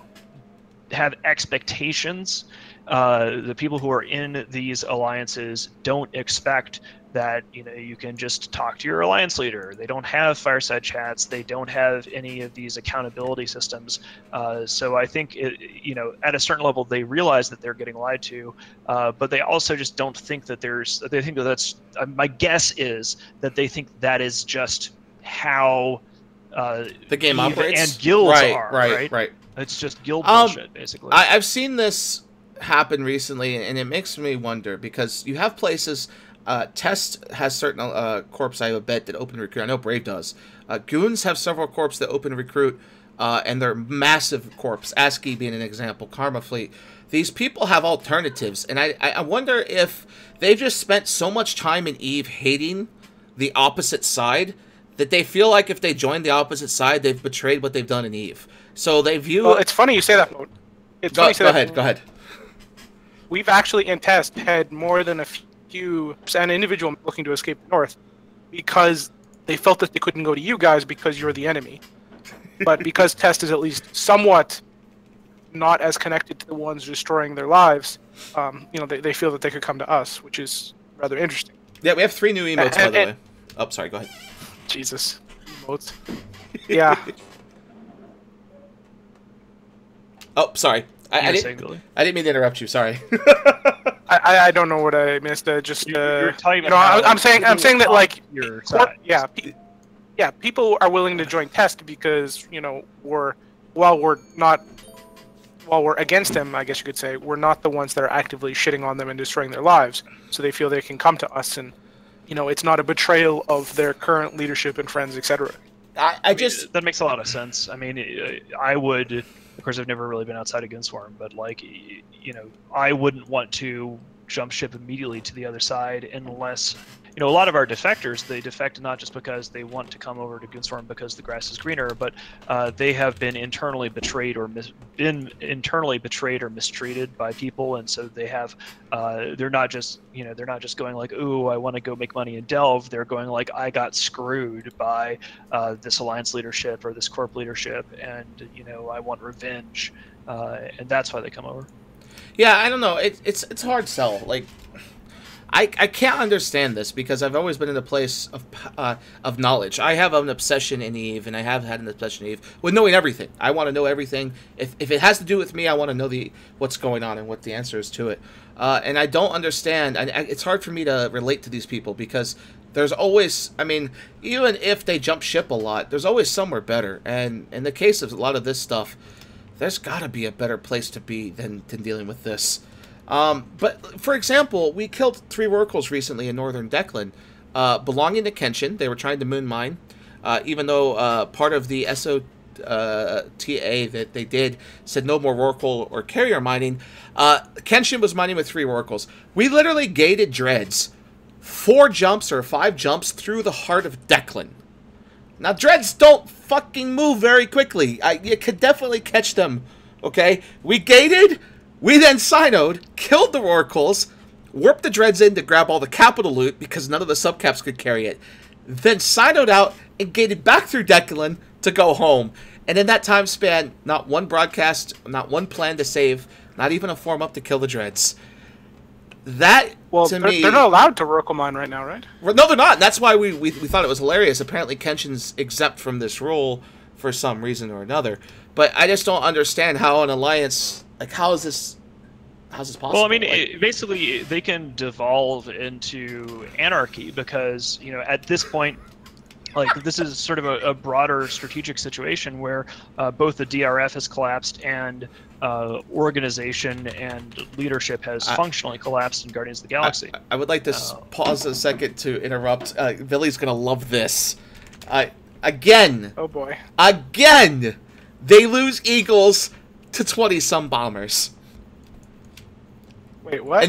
have expectations. The people who are in these alliances don't expect that, you know, you can just talk to your alliance leader. They don't have fireside chats. They don't have any of these accountability systems. So I think, you know, at a certain level, they realize that they're getting lied to, but they also just don't think that they think that that's, my guess is that they think that is just how the game operates and guilds are, right. It's just guild bullshit, basically. I've seen this happen recently, and it makes me wonder, because you have places, Test has certain corps, I bet, that open recruit. I know Brave does. Goons have several corps that open recruit, and they're massive corps, ASCII being an example, Karma Fleet. These people have alternatives, and I wonder if they've just spent so much time in EVE hating the opposite side that they feel like if they join the opposite side, they've betrayed what they've done in EVE. So they view. Well, it's funny you say that. Go ahead. We've actually in Test had more than a few an individual looking to escape north because they felt that they couldn't go to you guys because you're the enemy. But because Test is at least somewhat not as connected to the ones destroying their lives, you know, they feel that they could come to us, which is rather interesting. Yeah, we have 3 new emotes, by the way. Oh, sorry, go ahead. Jesus. Emotes. Yeah. Oh, sorry. I didn't mean to interrupt you. Sorry. I don't know what I missed. Just you're talking you know, I'm saying that like your side. Yeah, people are willing to join Test because, you know, while we're against them, I guess you could say, we're not the ones that are actively shitting on them and destroying their lives. So they feel they can come to us, and you know, it's not a betrayal of their current leadership and friends, etc. I mean, that makes a lot of sense. I mean, I would, of course, I've never really been outside of Goonswarm, but like, you know, I wouldn't want to jump ship immediately to the other side unless, you know, a lot of our defectors, they defect not just because they want to come over to Goonswarm because the grass is greener, but they have been internally betrayed or mistreated by people, and so they have, they're not just going like, ooh, I want to go make money in Delve. They're going like, I got screwed by this alliance leadership or this corp leadership, and you know, I want revenge, and that's why they come over. Yeah, I don't know. It's hard sell. Like, I can't understand this because I've always been in a place of knowledge. I have an obsession in EVE, and I have had an obsession in EVE with knowing everything. I want to know everything. If it has to do with me, I want to know what's going on and what the answer is to it. And I don't understand. It's hard for me to relate to these people because there's always, I mean, even if they jump ship a lot, there's always somewhere better. And in the case of a lot of this stuff, there's got to be a better place to be than dealing with this. But, for example, we killed 3 Oracles recently in Northern Declan. belonging to Kenshin. They were trying to moon mine, even though part of the SOTA that they did said no more Oracle or carrier mining. Kenshin was mining with 3 Oracles. We literally gated Dreads 4 jumps or 5 jumps through the heart of Declan. Now, Dreads don't fucking move very quickly. You could definitely catch them, okay? We gated, we then Sinoed, killed the Oracles, warped the Dreads in to grab all the capital loot because none of the subcaps could carry it, then Sinoed out and gated back through Declan to go home. And in that time span, not one broadcast, not one plan to save, not even a form up to kill the Dreads. That, to me... They're not allowed to Oracle mine right now, right? Well, no, they're not. That's why we thought it was hilarious. Apparently, Kenshin's exempt from this rule for some reason or another. But I just don't understand how an alliance... Like, how is this possible? Well, I mean, basically, they can devolve into anarchy because, you know, at this point, like, this is sort of a broader strategic situation where both the DRF has collapsed and organization and leadership has functionally collapsed in Guardians of the Galaxy. I would like to pause a second to interrupt. Billy's going to love this. Again. Oh, boy. Again! They lose Eagles to 20-some bombers. Wait, what?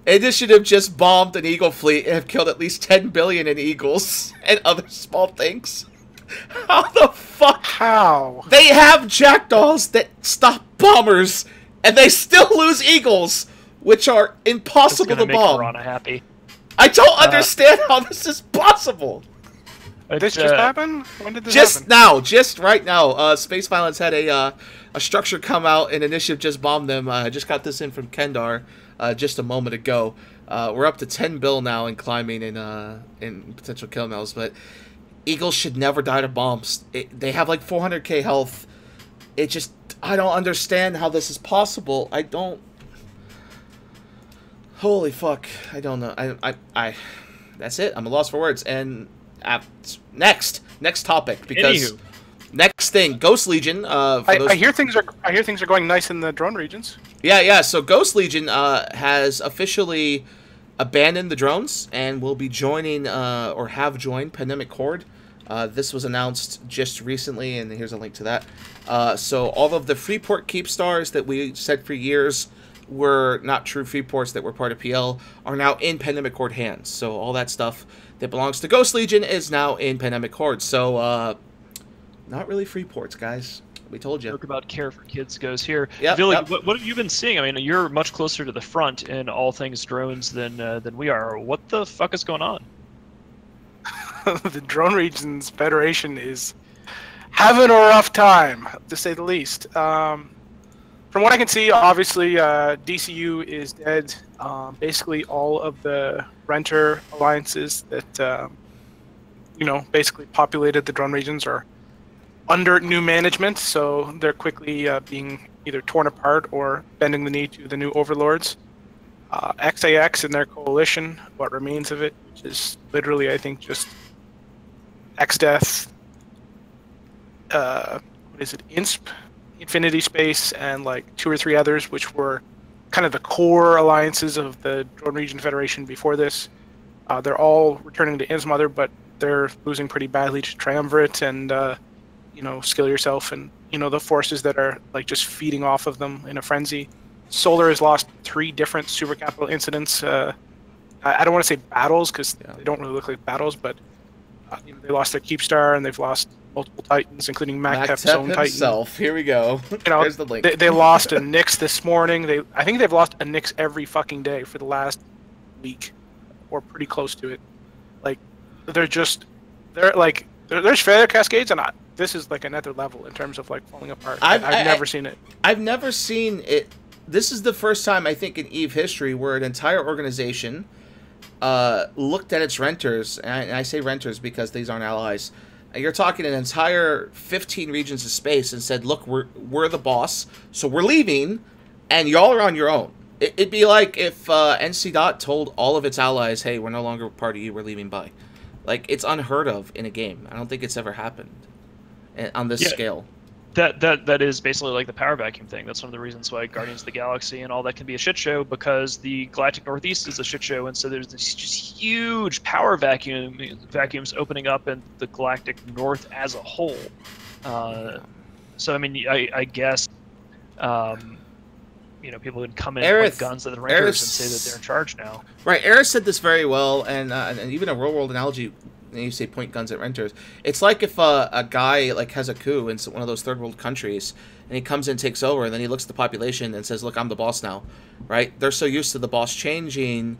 Initiative just bombed an Eagle fleet and have killed at least 10 billion in Eagles and other small things. How the fuck? How? They have Jackdaws that stop bombers, and they still lose Eagles, which are impossible to bomb. Piranha happy. I don't understand how this is possible. This just happened? When did this happen? Just right now. Space Violence had a structure come out, and Initiative just bombed them. I just got this in from Kendar just a moment ago. We're up to 10 bill now and climbing in potential kill mills, but Eagles should never die to bombs. They have like 400k health. I don't understand how this is possible. I don't... Holy fuck. I don't know. I that's it. I'm a loss for words. And next topic, because... Anywho. Next thing, Ghost Legion. I hear things are going nice in the drone regions. Yeah. So Ghost Legion has officially abandoned the drones and will be joining or have joined Pandemic Horde. This was announced just recently, and here's a link to that. So all of the Freeport Keepstars that we said for years were not true Freeports that were part of PL are now in Pandemic Horde hands. So all that stuff that belongs to Ghost Legion is now in Pandemic Horde. So not really Freeports, guys. We told you. Joke about Care for Kids goes here. Yep, Billy, yep. What have you been seeing? I mean, you're much closer to the front in all things drones than we are. What the fuck is going on? The Drone Regions Federation is having a rough time, to say the least. From what I can see, obviously, DCU is dead. Basically, all of the renter alliances that, basically populated the Drone Regions are under new management, so they're quickly being either torn apart or bending the knee to the new overlords. XAX and their coalition, what remains of it, which is literally, I think, just XDeath, INSP, Infinity Space, and like 2 or 3 others, which were kind of the core alliances of the Drone Region Federation before this. They're all returning to INS Mother, but they're losing pretty badly to Triumvirate and Skill Yourself, and the forces that are like just feeding off of them in a frenzy. Solar has lost 3 different super capital incidents. I don't want to say battles because they don't really look like battles, but they lost their Keepstar and they've lost multiple Titans, including MacTep's own Titan. Himself. Here we go. There's the link. They lost a Nyx this morning. I think they've lost a Nyx every fucking day for the last week, or pretty close to it. Like there's failure cascades, and this is like another level in terms of like falling apart. I've never seen it. I've never seen it. This is the first time, I think, in EVE history where an entire organization looked at its renters, and I say renters because these aren't allies. You're talking an entire 15 regions of space and said, look, we're the boss, so we're leaving, and y'all are on your own. It'd be like if NC Dot told all of its allies, hey, we're no longer part of you, we're leaving by. Like, it's unheard of in a game. I don't think it's ever happened on this scale. That is basically like the power vacuum thing. That's one of the reasons why Guardians of the Galaxy and all that can be a shit show, because the Galactic Northeast is a shit show, and so there's this just huge power vacuums opening up in the Galactic North as a whole. So I mean, I guess people would come in and point guns at the Rangers and say that they're in charge now. Right, Aerith said this very well, and even a real world analogy. You say point guns at renters. It's like if a guy like has a coup in one of those third world countries, and he comes in, takes over, and then he looks at the population and says, "Look, I'm the boss now." Right? They're so used to the boss changing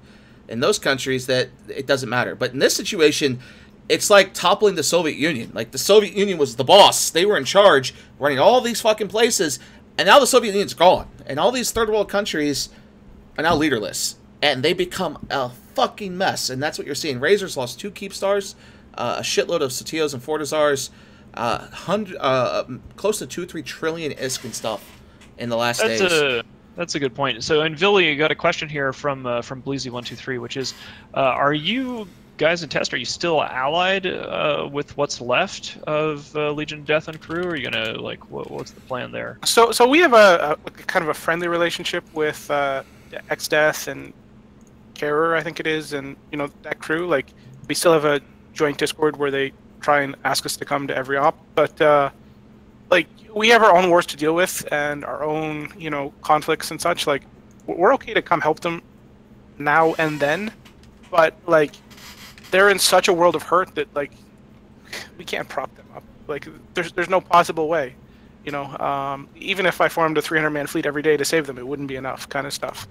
in those countries that it doesn't matter. But in this situation, it's like toppling the Soviet Union. Like the Soviet Union was the boss; they were in charge, running all these fucking places, and now the Soviet Union's gone, and all these third world countries are now leaderless, and they become a fucking mess. And that's what you're seeing. Razor's lost 2 Keep Stars, a shitload of Satios and Fortizars, close to 2-3 trillion ISK and stuff in the last days. That's a good point. So, and Villy, you got a question here from Bleezy123, which is, are you guys in test? Are you still allied with what's left of Legion of Death and crew? Or are you gonna what's the plan there? So we have a kind of a friendly relationship with X-Death and Carer, I think it is, and that crew. Like, we still have a joint Discord where they try and ask us to come to every op, but we have our own wars to deal with and our own conflicts and such. Like, we're okay to come help them now and then, but they're in such a world of hurt that we can't prop them up. Like, there's no possible way. Even if I formed a 300-man fleet every day to save them, it wouldn't be enough, kind of stuff.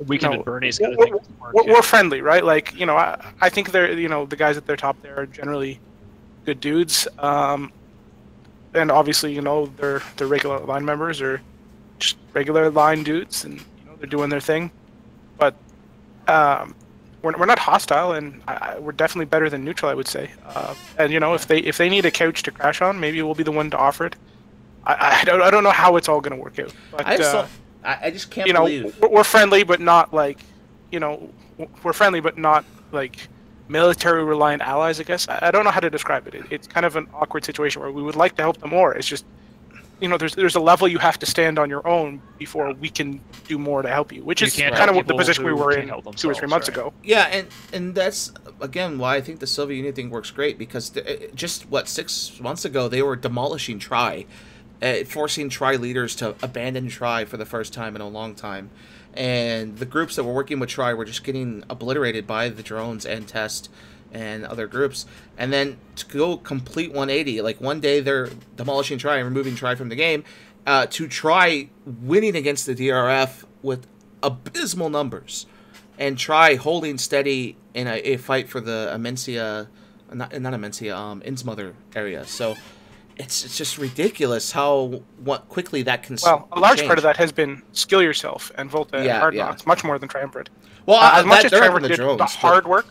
Weekend at Bernie's kind of thing. We're friendly, right? I think they're, the guys at their top there are generally good dudes. And obviously, they're regular line members or just regular line dudes, and they're doing their thing. But we're not hostile, and we're definitely better than neutral, I would say. And if they need a couch to crash on, maybe we'll be the one to offer it. I don't know how it's all going to work out. But I just can't believe we're friendly, but not we're friendly, but not military reliant allies. I guess I don't know how to describe it. It's kind of an awkward situation where we would like to help them more. It's just there's a level you have to stand on your own before we can do more to help you, which is kind of what the position we were in 2 or 3 months ago. Yeah, and that's again why I think the Soviet Union thing works great, because just 6 months ago they were demolishing Tri. Forcing Tri leaders to abandon Tri for the first time in a long time. And the groups that were working with Tri were just getting obliterated by the drones and Test and other groups. And then to go complete 180, one day they're demolishing Tri and removing Tri from the game, to Tri winning against the DRF with abysmal numbers. And Tri holding steady in a fight for the Innsmother area. So it's just ridiculous how quickly that can. Well, a large part of that has been Skill Yourself and Volta and Hard Knocks, much more than Triumvirate. Well, as much as Triumvirate did the hard work,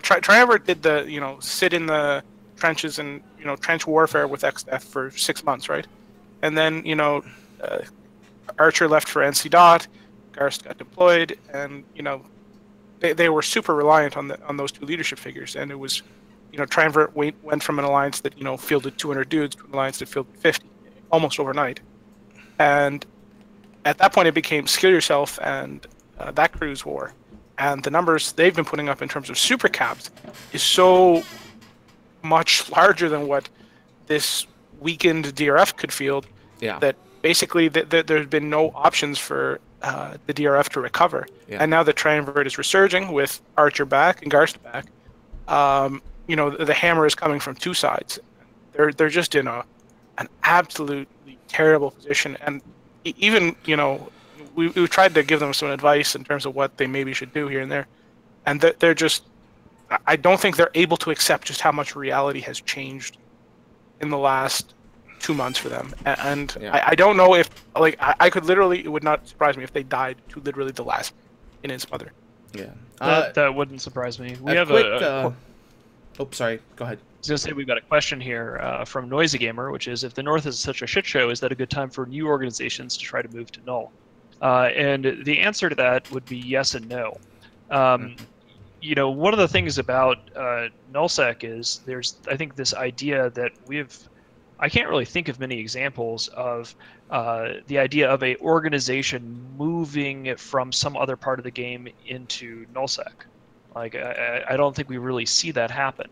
Triumvirate did the sit in the trenches and trench warfare with X-Death for 6 months, right? And then Archer left for NC Dot, Garst got deployed, and they were super reliant on those 2 leadership figures, and it was. Triumvirate went from an alliance that fielded 200 dudes to an alliance that fielded 50 almost overnight, and at that point it became Skill Yourself and that crew's war, and the numbers they've been putting up in terms of super caps is so much larger than what this weakened DRF could field. Yeah. That basically there's been no options for the DRF to recover, and now the Triumvirate is resurging with Archer back and Garst back. The hammer is coming from 2 sides. They're just in an absolutely terrible position, and even we've tried to give them some advice in terms of what they maybe should do here and there, and they're just. I don't think they're able to accept just how much reality has changed in the last 2 months for them, and I don't know if I could literally, it would not surprise me if they died to literally the last in its mother. Yeah, that wouldn't surprise me. We have a. Oh, sorry. Go ahead. I was going to say we've got a question here from Noisy Gamer, which is, if the North is such a shit show, is that a good time for new organizations to try to move to Null? And the answer to that would be yes and no. One of the things about NullSec is there's, I think, this idea that we've I can't really think of many examples of the idea of a organization moving from some other part of the game into nullsec. Like, I don't think we really see that happen.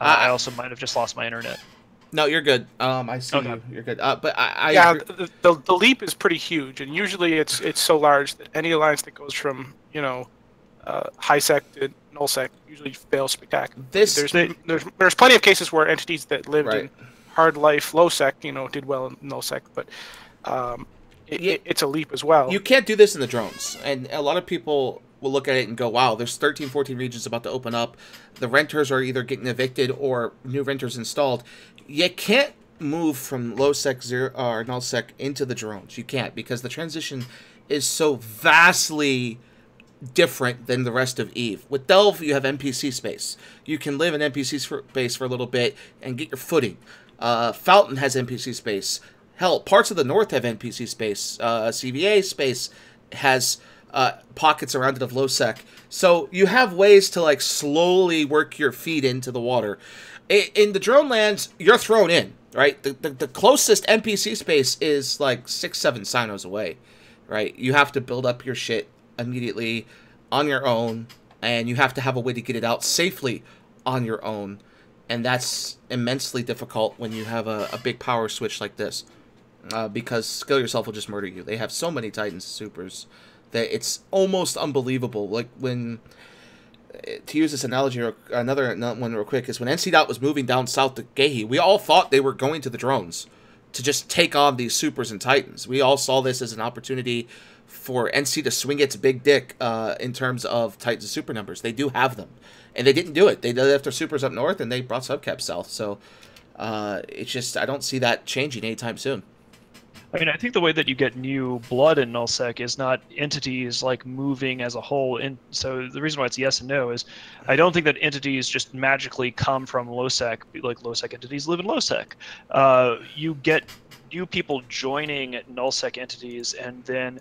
I also might have just lost my internet. No, you're good. I see Okay. you. You're good. But I Yeah, agree- the leap is pretty huge, and usually it's so large that any alliance that goes from high sec to null sec usually fails spectacularly. There's plenty of cases where entities that lived in hard life low sec did well in null sec, but it's a leap as well. You can't do this in the drones, and a lot of people will look at it and go, wow, there's 13, 14 regions about to open up. The renters are either getting evicted or new renters installed. You can't move from low sec or null sec into the drones. You can't, because the transition is so vastly different than the rest of EVE. With Delve, you have NPC space. You can live in NPC space for a little bit and get your footing. Fountain has NPC space. Hell, parts of the North have NPC space. CVA space has pockets around it of low sec. So you have ways to like slowly work your feet into the water. In the drone lands, you're thrown in, right? The closest NPC space is like 6-7 sinos away, right? You have to build up your shit immediately on your own, and you have to have a way to get it out safely on your own, and that's immensely difficult when you have a big power switch like this, because Skill Yourself will just murder you. They have so many Titans supers that it's almost unbelievable. Like when, to use this analogy, another one real quick, is when NC Dot was moving down south to Gehi, we all thought they were going to the drones to just take on these supers and Titans. We all saw this as an opportunity for NC to swing its big dick in terms of Titans and super numbers. They do have them, and they didn't do it. They left their supers up north, and they brought subcaps south. So it's just, I don't see that changing anytime soon. I mean, I think the way that you get new blood in nullsec is not entities like moving as a whole. So the reason why it's yes and no is I don't think that entities just magically come from lowsec. Like lowsec entities live in lowsec. You get new people joining nullsec entities, and then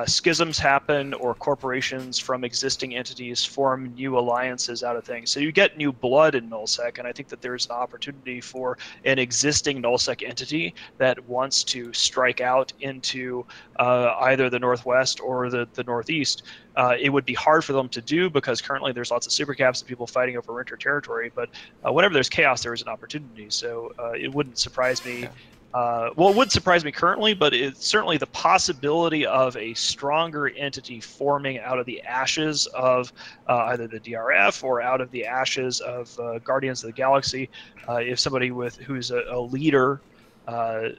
schisms happen, or corporations from existing entities form new alliances out of things. So you get new blood in nullsec, and I think that there's an opportunity for an existing nullsec entity that wants to strike out into either the northwest or the northeast. It would be hard for them to do because currently there's lots of supercaps and people fighting over renter territory, but whenever there's chaos, there is an opportunity. So it wouldn't surprise me. Well, it would surprise me currently, but it's certainly the possibility of a stronger entity forming out of the ashes of either the DRF or out of the ashes of Guardians of the Galaxy. If somebody who's a leader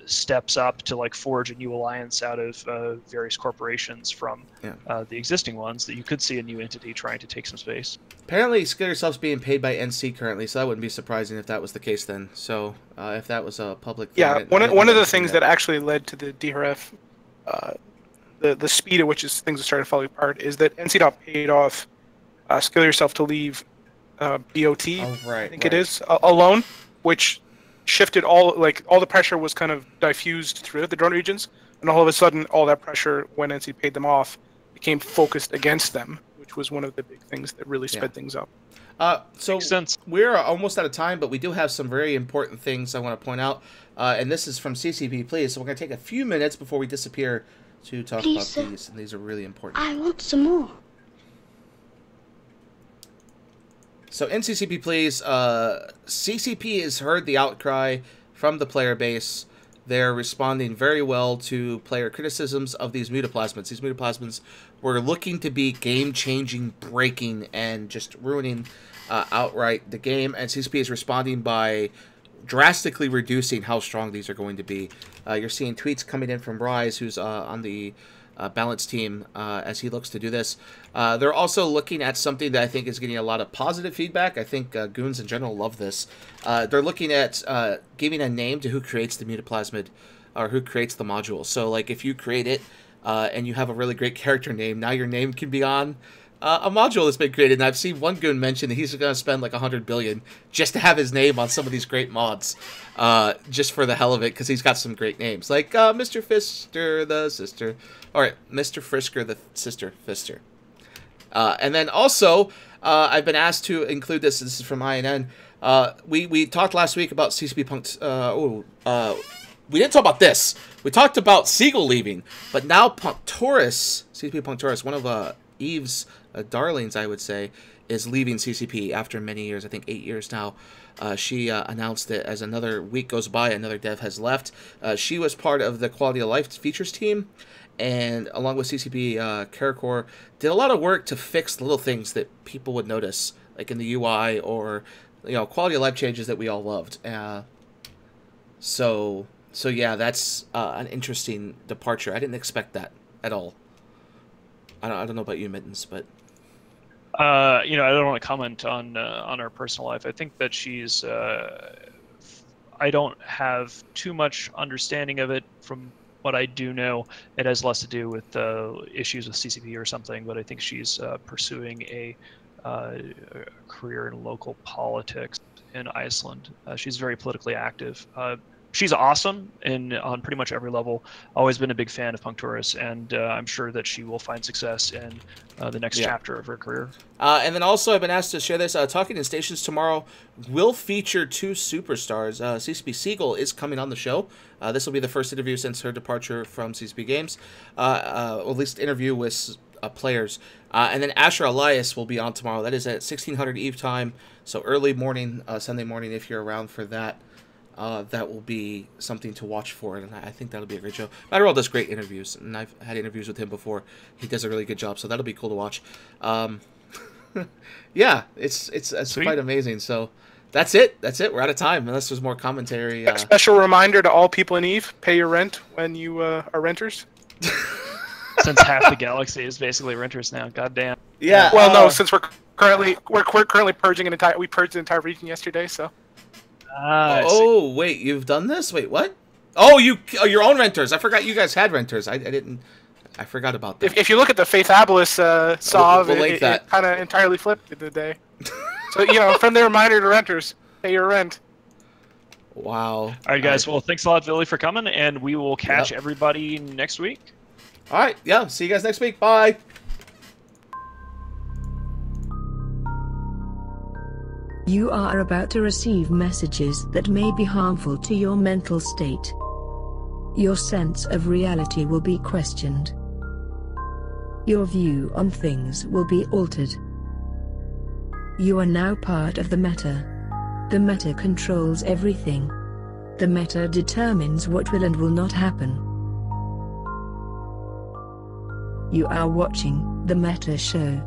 steps up to like forge a new alliance out of various corporations from the existing ones, that you could see a new entity trying to take some space. Apparently, Skill Yourself's being paid by NC currently, so that wouldn't be surprising if that was the case then. So, if that was a public thing... Yeah, one of the things that actually led to the DRF, the speed at which things are starting to fall apart, is that NC paid off Skill Yourself to leave BOT, I think it is, alone, which shifted all the pressure was kind of diffused through the drone regions, and all of a sudden all that pressure, when NC paid them off, became focused against them, which was one of the big things that really sped things up. So we're almost out of time, but we do have some very important things I want to point out, and this is from CCP Please, so we're going to take a few minutes before we disappear to talk about these, and these are really important. I want some more. So in CCP Please, CCP has heard the outcry from the player base. They're responding very well to player criticisms of these mutaplasmids. These mutaplasmids were looking to be game-changing, breaking, and just ruining outright the game. And CCP is responding by drastically reducing how strong these are going to be. You're seeing tweets coming in from Rise, who's on the balance team, as he looks to do this. They're also looking at something that I think is getting a lot of positive feedback. I think goons in general love this. They're looking at giving a name to who creates the mutaplasmid, or who creates the module. So, like, if you create it and you have a really great character name, now your name can be on a module that's been created. And I've seen one goon mention that he's going to spend like 100 billion just to have his name on some of these great mods, just for the hell of it, because he's got some great names, like Mr. Fister the Sister. All right, Mr. Frisker the Sister Fister. And then also, I've been asked to include this. This is from INN. We talked last week about CCP Punk. We didn't talk about this. We talked about Siegel leaving, but now Punctoris, CCP Punctoris, one of Eve's darlings, I would say, is leaving CCP after many years. I think 8 years now. She announced it as another week goes by, another dev has left. She was part of the Quality of Life features team, and along with CCP Caracor, did a lot of work to fix little things that people would notice, like in the UI or quality of life changes that we all loved. So yeah, that's an interesting departure. I didn't expect that at all. I don't know about you, Mittens, but I don't want to comment on her personal life. I think that she's. I don't have too much understanding of it. From what I do know, it has less to do with issues with CCP or something. But I think she's pursuing a career in local politics in Iceland. She's very politically active. She's awesome on pretty much every level. Always been a big fan of Punctoris, and I'm sure that she will find success in the next chapter of her career. And then also, I've been asked to share this. Talking in Stations tomorrow will feature 2 superstars. CCP Siegel is coming on the show. This will be the first interview since her departure from CCP Games, or at least interview with players. And then Asher Elias will be on tomorrow. That is at 1600 Eve time, so early morning, Sunday morning, if you're around for that. That will be something to watch for, and I think that'll be a great show. Matterall does great interviews, and I've had interviews with him before. He does a really good job, so that'll be cool to watch. Yeah, it's quite amazing. So that's it. We're out of time, unless there's more commentary. A special reminder to all people in Eve: pay your rent when you are renters. Since half the galaxy is basically renters now. Goddamn. Yeah. Well, no, since we're currently purging we purged the entire region yesterday, so. Oh wait, you've done this? Wait, what? Oh, your own renters. I forgot you guys had renters. I didn't. I forgot about that. If you look at the Faith Abilis SOV, we'll it kind of entirely flipped the day. So from the reminder to renters, pay your rent. Wow. All right, guys. Well, thanks a lot, Billy, for coming, and we will catch everybody next week. All right. Yeah. See you guys next week. Bye. You are about to receive messages that may be harmful to your mental state. Your sense of reality will be questioned. Your view on things will be altered. You are now part of the meta. The meta controls everything. The meta determines what will and will not happen. You are watching The Meta Show.